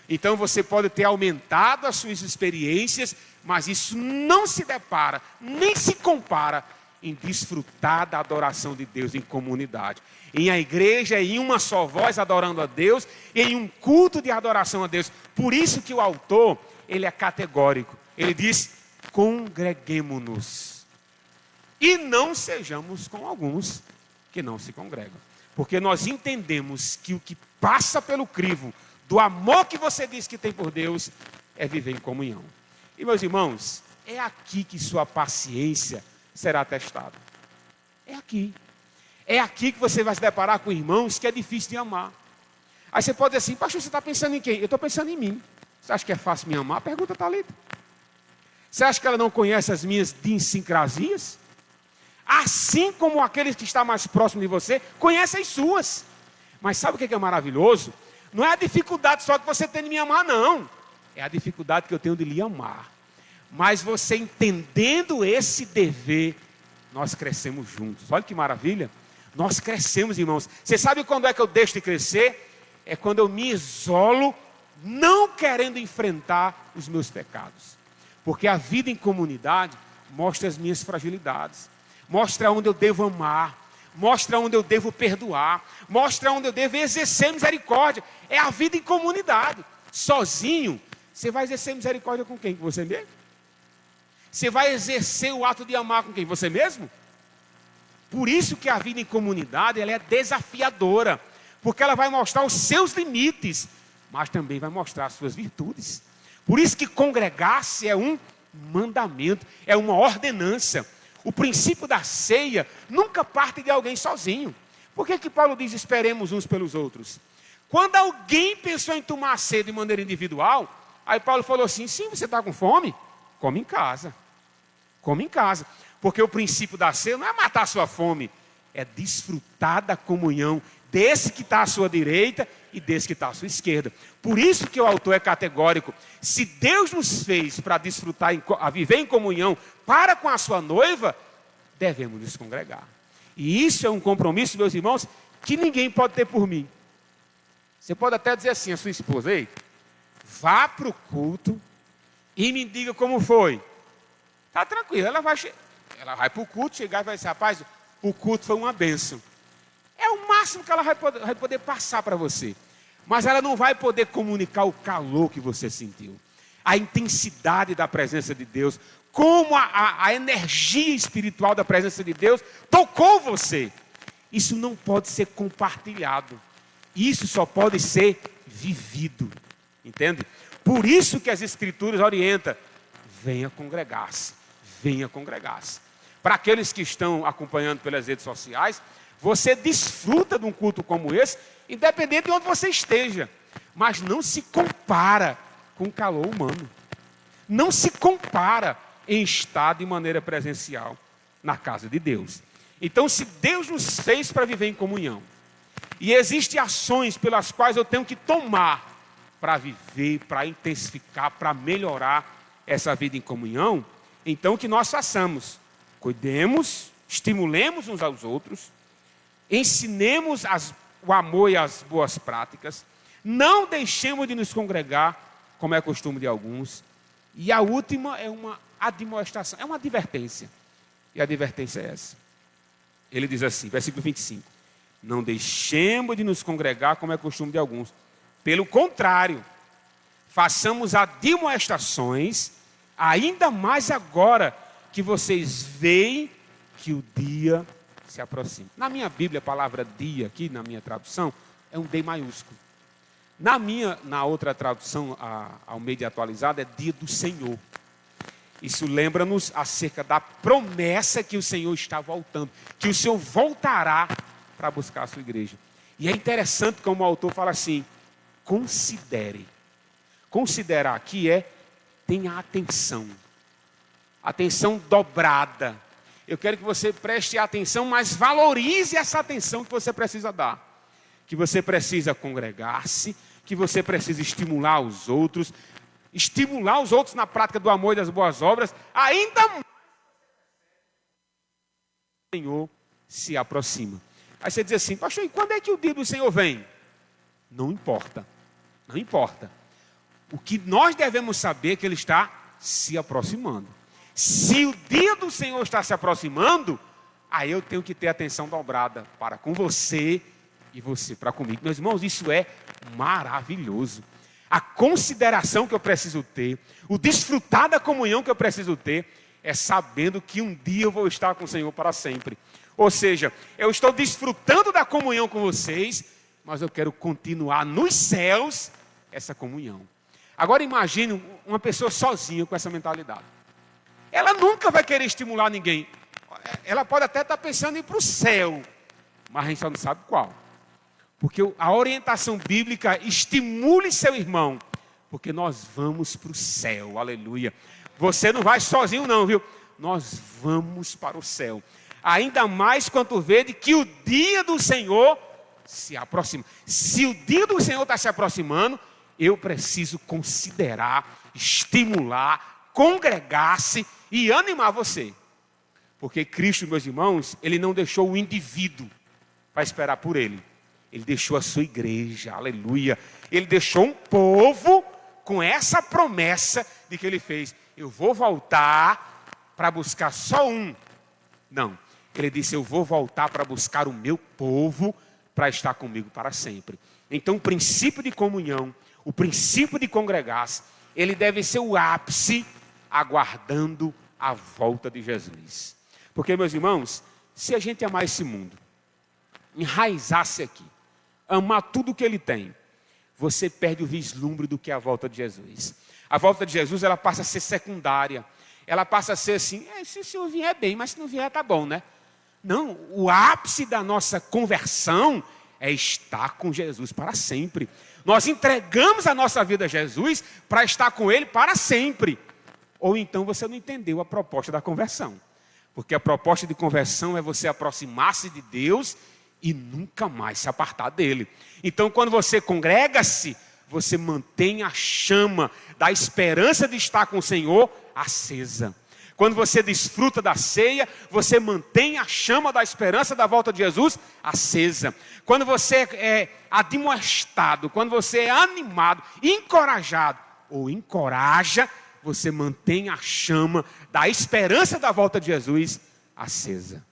Então você pode ter aumentado as suas experiências, mas isso não se depara, nem se compara em desfrutar da adoração de Deus em comunidade. Em a igreja, em uma só voz adorando a Deus, em um culto de adoração a Deus. Por isso que o autor, ele é categórico. Ele diz: congreguemo-nos. E não sejamos com alguns que não se congregam. Porque nós entendemos que o que passa pelo crivo do amor que você diz que tem por Deus é viver em comunhão. E meus irmãos, é aqui que sua paciência será testada. É aqui. É aqui que você vai se deparar com irmãos que é difícil de amar. Aí você pode dizer assim: pastor, você está pensando em quem? Eu estou pensando em mim. Você acha que é fácil me amar? Pergunta a Thalita. Você acha que ela não conhece as minhas idiosincrasias? Assim como aqueles que estão mais próximos de você, conhecem as suas. Mas sabe o que é maravilhoso? Não é a dificuldade só que você tem de me amar, não. É a dificuldade que eu tenho de lhe amar. Mas você entendendo esse dever, nós crescemos juntos. Olha que maravilha. Nós crescemos, irmãos. Você sabe quando é que eu deixo de crescer? É quando eu me isolo, não querendo enfrentar os meus pecados. Porque a vida em comunidade mostra as minhas fragilidades. Mostra onde eu devo amar. Mostra onde eu devo perdoar. Mostra onde eu devo exercer misericórdia. É a vida em comunidade. Sozinho, você vai exercer misericórdia com quem? Com você mesmo? Você vai exercer o ato de amar com quem? Você mesmo? Por isso que a vida em comunidade ela é desafiadora. Porque ela vai mostrar os seus limites, mas também vai mostrar as suas virtudes. Por isso que congregar-se é um mandamento, é uma ordenança. O princípio da ceia nunca parte de alguém sozinho. Por que Paulo diz: esperemos uns pelos outros? Quando alguém pensou em tomar a ceia de maneira individual, aí Paulo falou assim: sim, você está com fome? Come em casa. Come em casa. Porque o princípio da ceia não é matar a sua fome, é desfrutar da comunhão desse que está à sua direita e desse que está à sua esquerda. Por isso que o autor é categórico. Se Deus nos fez para desfrutar, a viver em comunhão para com a sua noiva, devemos nos congregar. E isso é um compromisso, meus irmãos, que ninguém pode ter por mim. Você pode até dizer assim à sua esposa: ei, vá para o culto e me diga como foi. Está tranquilo, ela vai para o culto, chegar e vai dizer: rapaz, o culto foi uma bênção. É o máximo que ela vai poder passar para você. Mas ela não vai poder comunicar o calor que você sentiu. A intensidade da presença de Deus. Como a energia espiritual da presença de Deus tocou você. Isso não pode ser compartilhado. Isso só pode ser vivido. Entende? Por isso que as Escrituras orientam: venha congregar-se. Venha congregar-se. Para aqueles que estão acompanhando pelas redes sociais, você desfruta de um culto como esse, independente de onde você esteja. Mas não se compara com o calor humano. Não se compara em estar de maneira presencial na casa de Deus. Então, se Deus nos fez para viver em comunhão, e existem ações pelas quais eu tenho que tomar para viver, para intensificar, para melhorar essa vida em comunhão, então o que nós façamos? Cuidemos, estimulemos uns aos outros, ensinemos o amor e as boas práticas, não deixemos de nos congregar, como é costume de alguns. E a última é uma admoestação, é uma advertência. E a advertência é essa. Ele diz assim, versículo 25: não deixemos de nos congregar, como é costume de alguns. Pelo contrário, façamos admoestações, ainda mais agora que vocês veem que o dia se aproxima. Na minha Bíblia, a palavra dia, aqui na minha tradução, é um D maiúsculo. Na outra tradução, a Almeida atualizada, é dia do Senhor. Isso lembra-nos acerca da promessa que o Senhor está voltando, que o Senhor voltará para buscar a sua igreja. E é interessante como o autor fala assim, considere. Considerar aqui tenha atenção. Atenção dobrada. Eu quero que você preste atenção, mas valorize essa atenção que você precisa dar. Que você precisa congregar-se, que você precisa estimular os outros na prática do amor e das boas obras, ainda mais o Senhor se aproxima. Aí você diz assim, pastor, e quando é que o dia do Senhor vem? Não importa, não importa. O que nós devemos saber é que Ele está se aproximando. Se o dia do Senhor está se aproximando, aí eu tenho que ter atenção dobrada para com você e você para comigo. Meus irmãos, isso é maravilhoso. A consideração que eu preciso ter, o desfrutar da comunhão que eu preciso ter, é sabendo que um dia eu vou estar com o Senhor para sempre. Ou seja, eu estou desfrutando da comunhão com vocês, mas eu quero continuar nos céus essa comunhão. Agora imagine uma pessoa sozinha com essa mentalidade. Ela nunca vai querer estimular ninguém. Ela pode até estar pensando em ir para o céu, mas a gente só não sabe qual. Porque a orientação bíblica, estimule seu irmão, porque nós vamos para o céu, aleluia. Você não vai sozinho não, viu? Nós vamos para o céu. Ainda mais quando vê que o dia do Senhor se aproxima. Se o dia do Senhor está se aproximando, eu preciso considerar, estimular, congregar-se e animar você. Porque Cristo, meus irmãos, Ele não deixou o indivíduo para esperar por Ele. Ele deixou a sua igreja, aleluia. Ele deixou um povo com essa promessa de que Ele fez. Eu vou voltar para buscar só um. Não, Ele disse, eu vou voltar para buscar o meu povo para estar comigo para sempre. Então o princípio de comunhão, o princípio de congregar-se, ele deve ser o ápice aguardando a volta de Jesus. Porque, meus irmãos, se a gente amar esse mundo, enraizar-se aqui, amar tudo que ele tem, você perde o vislumbre do que é a volta de Jesus. A volta de Jesus, ela passa a ser secundária. Ela passa a ser assim, se o Senhor vier bem, mas se não vier, tá bom, né? Não, o ápice da nossa conversão é estar com Jesus para sempre. Nós entregamos a nossa vida a Jesus para estar com Ele para sempre. Ou então você não entendeu a proposta da conversão. Porque a proposta de conversão é você aproximar-se de Deus e nunca mais se apartar dele. Então, quando você congrega-se, você mantém a chama da esperança de estar com o Senhor acesa. Quando você desfruta da ceia, você mantém a chama da esperança da volta de Jesus acesa. Quando você é admoestado, quando você é animado, encorajado ou encoraja, você mantém a chama da esperança da volta de Jesus acesa.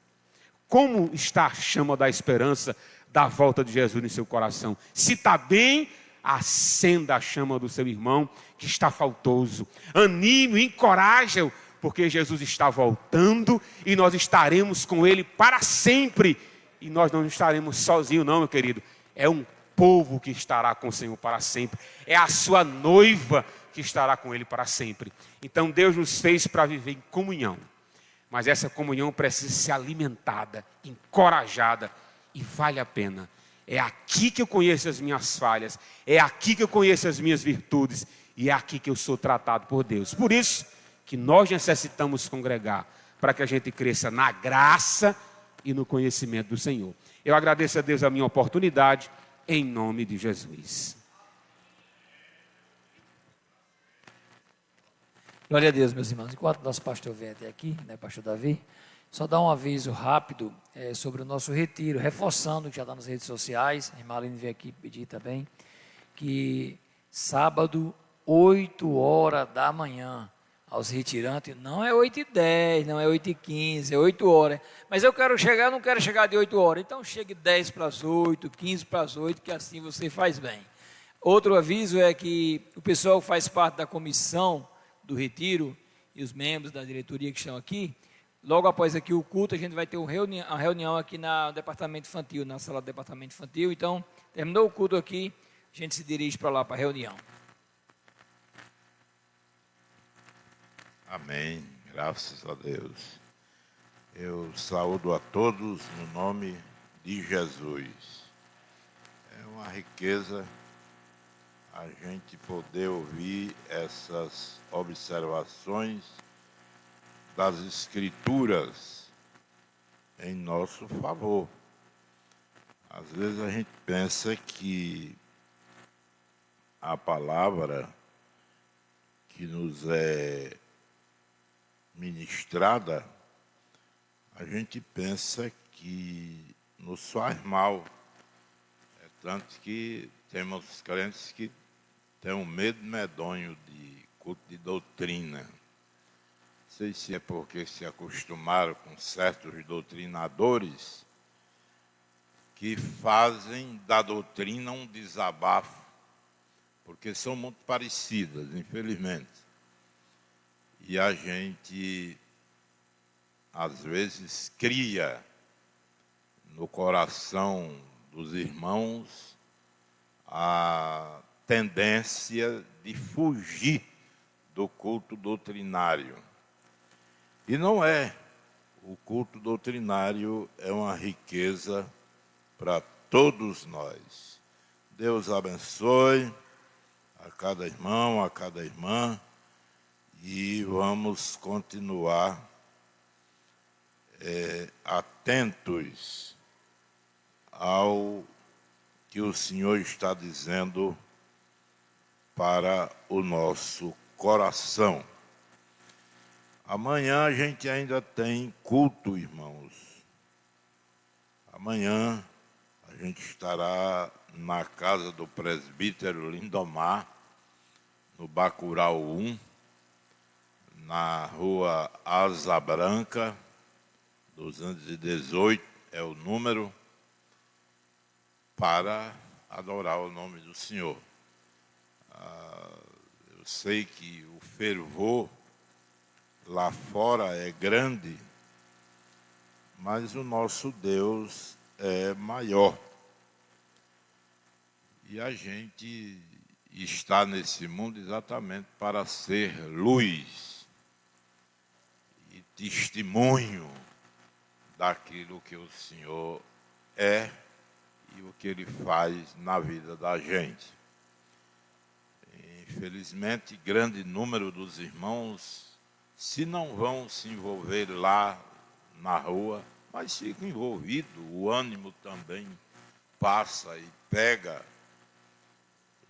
Como está a chama da esperança da volta de Jesus em seu coração? Se está bem, acenda a chama do seu irmão que está faltoso. Anime, encoraje-o, porque Jesus está voltando e nós estaremos com Ele para sempre. E nós não estaremos sozinhos não, meu querido. É um povo que estará com o Senhor para sempre. É a sua noiva que estará com Ele para sempre. Então Deus nos fez para viver em comunhão. Mas essa comunhão precisa ser alimentada, encorajada e vale a pena. É aqui que eu conheço as minhas falhas, é aqui que eu conheço as minhas virtudes e é aqui que eu sou tratado por Deus. Por isso que nós necessitamos congregar, para que a gente cresça na graça e no conhecimento do Senhor. Eu agradeço a Deus a minha oportunidade, em nome de Jesus. Glória a Deus, meus irmãos. Enquanto nosso pastor vem até aqui, né, pastor Davi, só dar um aviso rápido sobre o nosso retiro, reforçando que já está nas redes sociais, a irmã Aline veio aqui pedir também, que sábado, 8 horas da manhã, aos retirantes, não é 8h10, não é 8h15, é 8 horas. Mas eu quero chegar, não quero chegar de 8 horas, então chegue 10 para as 8, 15 para as 8, que assim você faz bem. Outro aviso é que o pessoal que faz parte da comissão do retiro e os membros da diretoria que estão aqui, logo após aqui o culto, a gente vai ter uma reunião aqui no departamento infantil, na sala do departamento infantil. Então, terminou o culto aqui, a gente se dirige para lá, para a reunião. Amém. Graças a Deus. Eu saúdo a todos no nome de Jesus. É uma riqueza a gente poder ouvir essas observações das Escrituras em nosso favor. Às vezes a gente pensa que a palavra que nos é ministrada, a gente pensa que nos faz mal. É tanto que temos crentes que têm um medo medonho de culto de doutrina. Não sei se é porque se acostumaram com certos doutrinadores que fazem da doutrina um desabafo, porque são muito parecidas, infelizmente. E a gente, às vezes, cria no coração dos irmãos a tendência de fugir do culto doutrinário. E não é. O culto doutrinário é uma riqueza para todos nós. Deus abençoe a cada irmão, a cada irmã, e vamos continuar atentos ao que o Senhor está dizendo para o nosso coração. Amanhã a gente ainda tem culto, irmãos. Amanhã a gente estará na casa do presbítero Lindomar, no Bacurau 1, na rua Asa Branca, 218 é o número, para adorar o nome do Senhor. Eu sei que o fervor lá fora é grande, mas o nosso Deus é maior. E a gente está nesse mundo exatamente para ser luz e testemunho daquilo que o Senhor é e o que Ele faz na vida da gente. Infelizmente, grande número dos irmãos, se não vão se envolver lá na rua, mas ficam envolvidos, o ânimo também passa e pega,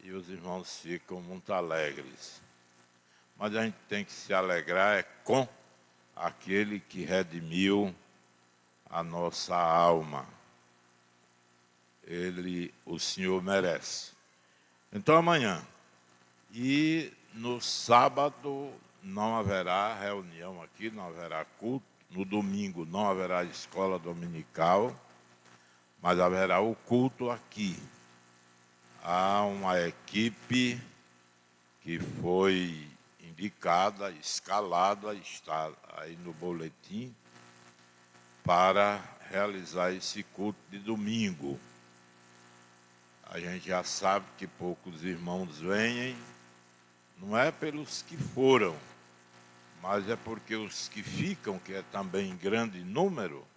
e os irmãos ficam muito alegres. Mas a gente tem que se alegrar com aquele que redimiu a nossa alma. O Senhor merece. Então amanhã, e no sábado não haverá reunião aqui, não haverá culto. No domingo não haverá escola dominical, mas haverá o culto aqui. Há uma equipe que foi indicada, escalada, está aí no boletim, para realizar esse culto de domingo. A gente já sabe que poucos irmãos vêm, não é pelos que foram, mas é porque os que ficam, que é também grande número,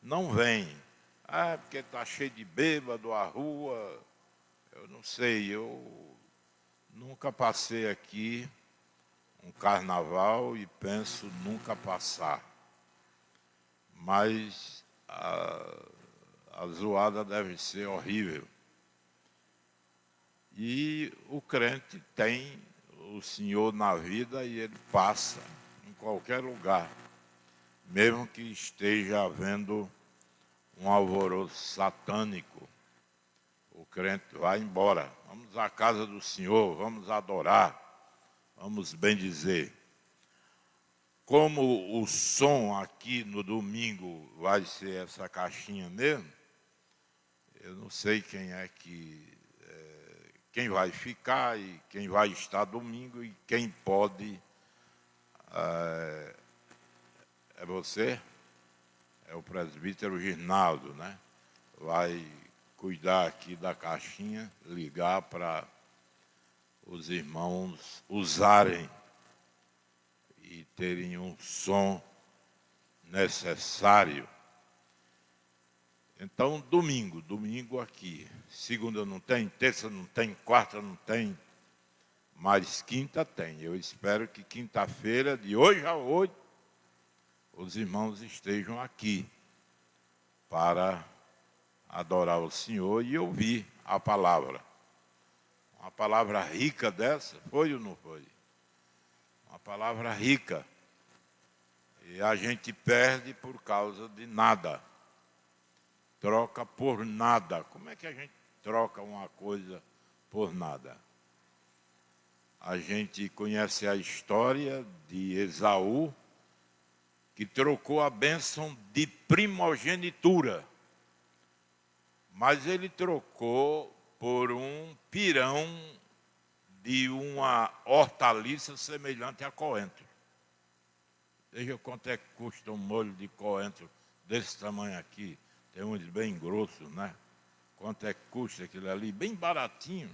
não vêm. É porque está cheio de bêbado a rua. Eu não sei, eu nunca passei aqui um carnaval e penso nunca passar. Mas a zoada deve ser horrível. E o crente tem o Senhor na vida e ele passa em qualquer lugar, mesmo que esteja havendo um alvoroço satânico. O crente vai embora. Vamos à casa do Senhor, vamos adorar, vamos bendizer. Como o som aqui no domingo vai ser essa caixinha mesmo, eu não sei quem é que quem vai ficar e quem vai estar domingo e quem pode. É você? É o presbítero Girnaldo, né? Vai cuidar aqui da caixinha, ligar para os irmãos usarem e terem um som necessário. Então, domingo aqui. Segunda não tem, terça não tem, quarta não tem, mas quinta tem. Eu espero que quinta-feira, de hoje a 8, os irmãos estejam aqui para adorar o Senhor e ouvir a palavra. Uma palavra rica dessa, foi ou não foi? Uma palavra rica. E a gente perde por causa de nada. Troca por nada. Como é que a gente troca uma coisa por nada? A gente conhece a história de Esaú, que trocou a bênção de primogenitura. Mas ele trocou por um pirão de uma hortaliça semelhante a coentro. Veja quanto é que custa um molho de coentro desse tamanho aqui. Tem uns bem grossos, né? Quanto é que custa aquilo ali? Bem baratinho.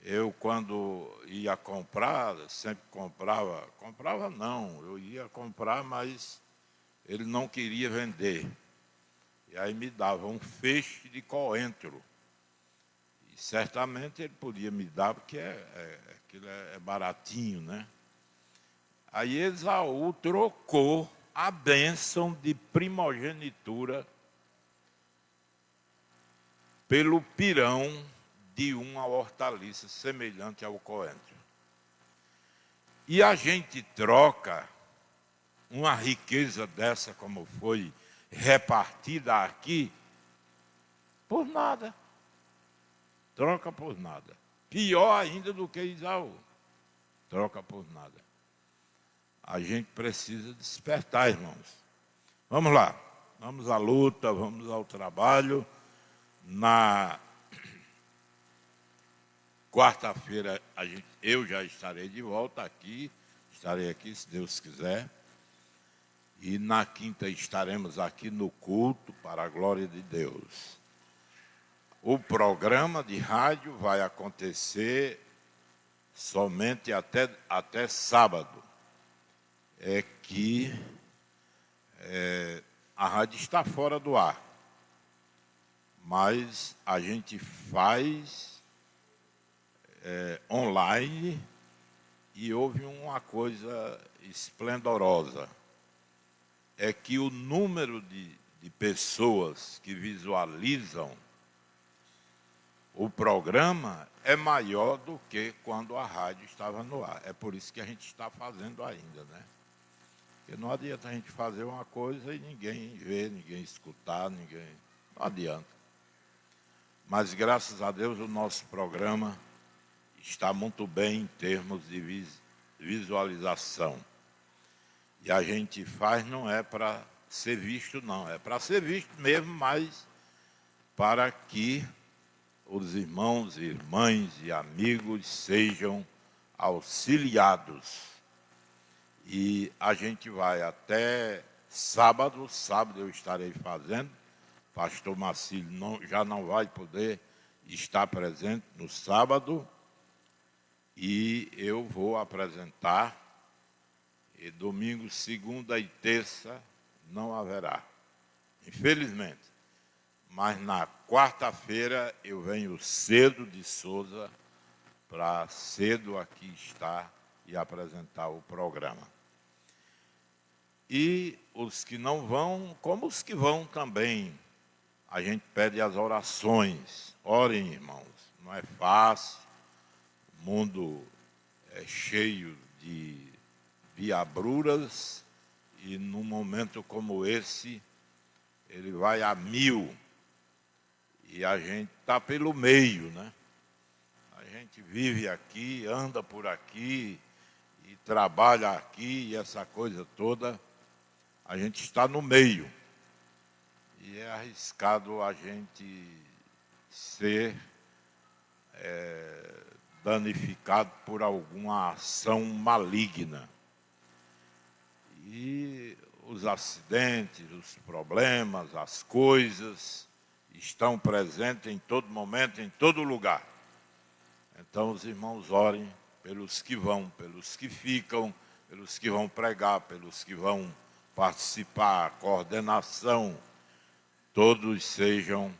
Eu, quando ia comprar, sempre comprava não, eu ia comprar, mas ele não queria vender. E aí me dava um feixe de coentro. E certamente ele podia me dar, porque aquilo é baratinho, né? Aí Esaú trocou a bênção de primogenitura pelo pirão de uma hortaliça semelhante ao coentro. E a gente troca uma riqueza dessa, como foi repartida aqui, por nada. Troca por nada. Pior ainda do que Esaú. Troca por nada. A gente precisa despertar, irmãos. Vamos lá. Vamos à luta, vamos ao trabalho. Na quarta-feira eu já estarei de volta aqui. Estarei aqui, se Deus quiser. E na quinta estaremos aqui no culto para a glória de Deus. O programa de rádio vai acontecer somente até sábado. É que a rádio está fora do ar. Mas a gente faz online e houve uma coisa esplendorosa. É que o número de pessoas que visualizam o programa é maior do que quando a rádio estava no ar. É por isso que a gente está fazendo ainda, né? Porque não adianta a gente fazer uma coisa e ninguém ver, ninguém escutar, ninguém... Não adianta. Mas, graças a Deus, o nosso programa está muito bem em termos de visualização. E a gente faz não é para ser visto, não. É para ser visto mesmo, mas para que os irmãos, irmãs e amigos sejam auxiliados. E a gente vai até sábado. Sábado eu estarei fazendo. Pastor Marcílio já não vai poder estar presente no sábado. E eu vou apresentar. E domingo, segunda e terça não haverá. Infelizmente. Mas na quarta-feira eu venho cedo de Souza para cedo aqui estar e apresentar o programa. E os que não vão, como os que vão também, a gente pede as orações. Orem, irmãos, não é fácil. O mundo é cheio de diabruras e num momento como esse, ele vai a 1000. E a gente está pelo meio, né? A gente vive aqui, anda por aqui e trabalha aqui e essa coisa toda. A gente está no meio. E é arriscado a gente ser danificado por alguma ação maligna. E os acidentes, os problemas, as coisas estão presentes em todo momento, em todo lugar. Então os irmãos orem pelos que vão, pelos que ficam, pelos que vão pregar, pelos que vão participar, coordenação, todos sejam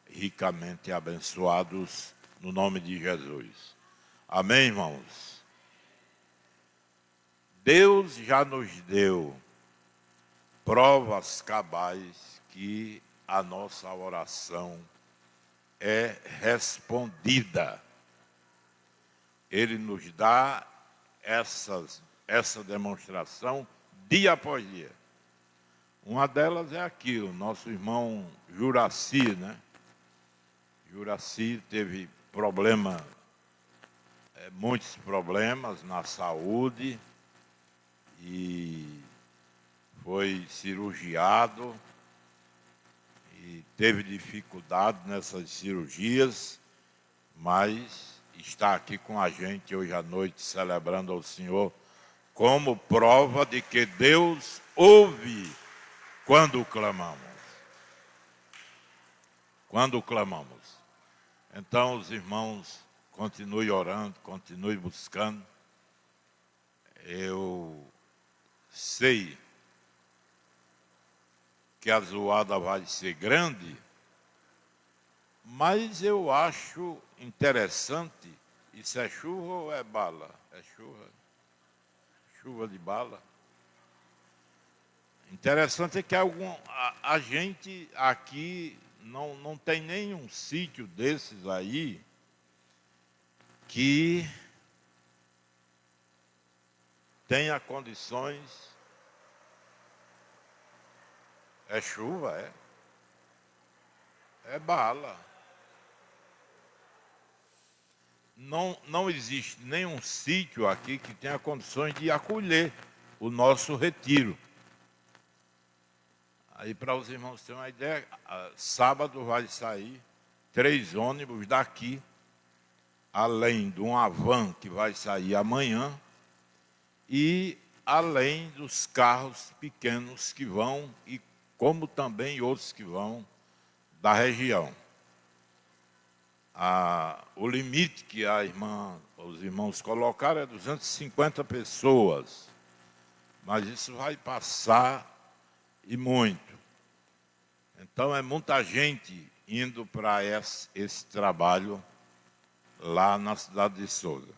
ricamente abençoados no nome de Jesus. Amém, irmãos? Deus já nos deu provas cabais que a nossa oração é respondida. Ele nos dá essa demonstração dia após dia. Uma delas é aqui, o nosso irmão Juraci, né? Juraci teve muitos problemas na saúde e foi cirurgiado e teve dificuldade nessas cirurgias, mas está aqui com a gente hoje à noite celebrando ao Senhor como prova de que Deus ouve quando clamamos. Quando clamamos. Então os irmãos continuem orando, continuem buscando. Eu sei que a zoada vai ser grande, mas eu acho interessante. Isso é chuva ou é bala? É chuva. Chuva de bala. Interessante é que a gente aqui não tem nenhum sítio desses aí que tenha condições. É chuva, é? É bala. Não existe nenhum sítio aqui que tenha condições de acolher o nosso retiro. Aí, para os irmãos terem uma ideia, sábado vai sair 3 ônibus daqui, além de uma van que vai sair amanhã, e além dos carros pequenos que vão, e como também outros que vão da região. O limite que os irmãos colocaram é 250 pessoas, mas isso vai passar e muito. Então é muita gente indo para esse trabalho lá na cidade de Souza.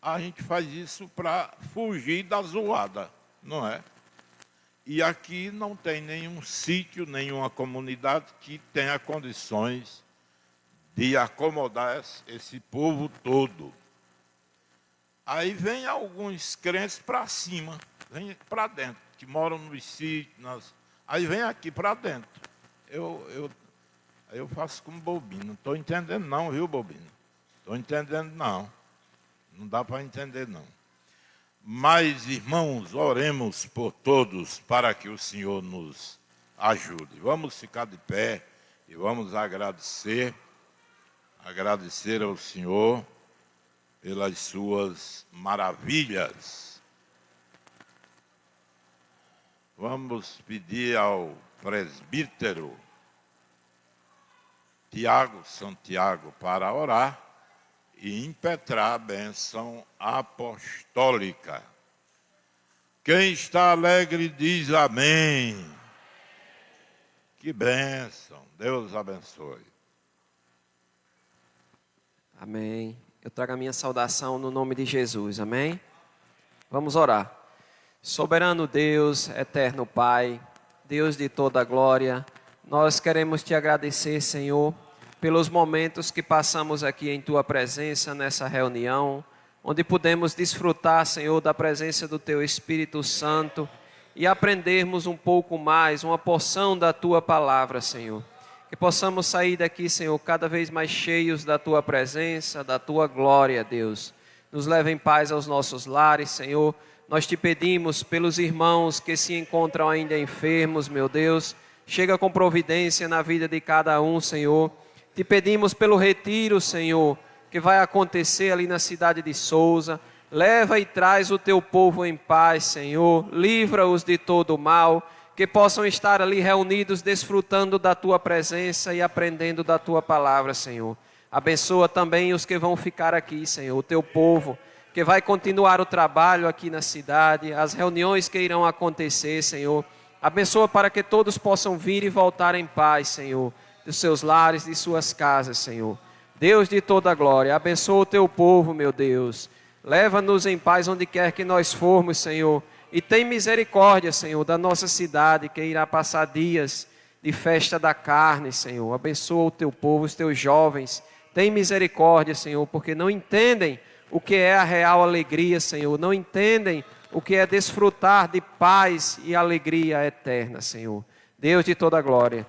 A gente faz isso para fugir da zoada, não é? E aqui não tem nenhum sítio, nenhuma comunidade que tenha condições de acomodar esse povo todo. Aí vem alguns crentes para cima, vem para dentro, que moram nos sítios, aí vem aqui para dentro. Eu faço como bobinho, não estou entendendo não, viu, bobinho? Estou entendendo não, não dá para entender não. Mas, irmãos, oremos por todos para que o Senhor nos ajude. Vamos ficar de pé e vamos agradecer ao Senhor pelas suas maravilhas. Vamos pedir ao presbítero Santiago para orar e impetrar a bênção apostólica. Quem está alegre diz amém. Que bênção, Deus abençoe. Amém. Eu trago a minha saudação no nome de Jesus, amém? Vamos orar. Soberano Deus, eterno Pai, Deus de toda a glória, nós queremos te agradecer, Senhor, pelos momentos que passamos aqui em Tua presença, nessa reunião, onde pudemos desfrutar, Senhor, da presença do Teu Espírito Santo e aprendermos um pouco mais, uma porção da Tua palavra, Senhor. Que possamos sair daqui, Senhor, cada vez mais cheios da Tua presença, da Tua glória, Deus. Nos leve em paz aos nossos lares, Senhor. Nós te pedimos pelos irmãos que se encontram ainda enfermos, meu Deus. Chega com providência na vida de cada um, Senhor. Te pedimos pelo retiro, Senhor, que vai acontecer ali na cidade de Souza. Leva e traz o teu povo em paz, Senhor. Livra-os de todo o mal, que possam estar ali reunidos, desfrutando da tua presença e aprendendo da tua palavra, Senhor. Abençoa também os que vão ficar aqui, Senhor, o teu povo, que vai continuar o trabalho aqui na cidade, as reuniões que irão acontecer, Senhor. Abençoa para que todos possam vir e voltar em paz, Senhor, dos seus lares, de suas casas, Senhor. Deus de toda a glória, abençoa o teu povo, meu Deus. Leva-nos em paz onde quer que nós formos, Senhor. E tem misericórdia, Senhor, da nossa cidade, que irá passar dias de festa da carne, Senhor. Abençoa o teu povo, os teus jovens. Tem misericórdia, Senhor, porque não entendem o que é a real alegria, Senhor. Não entendem o que é desfrutar de paz e alegria eterna, Senhor. Deus de toda a glória,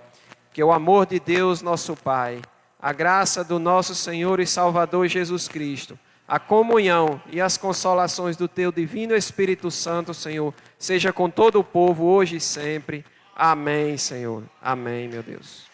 que o amor de Deus, nosso Pai, a graça do nosso Senhor e Salvador Jesus Cristo, a comunhão e as consolações do teu divino Espírito Santo, Senhor, seja com todo o povo hoje e sempre. Amém, Senhor. Amém, meu Deus.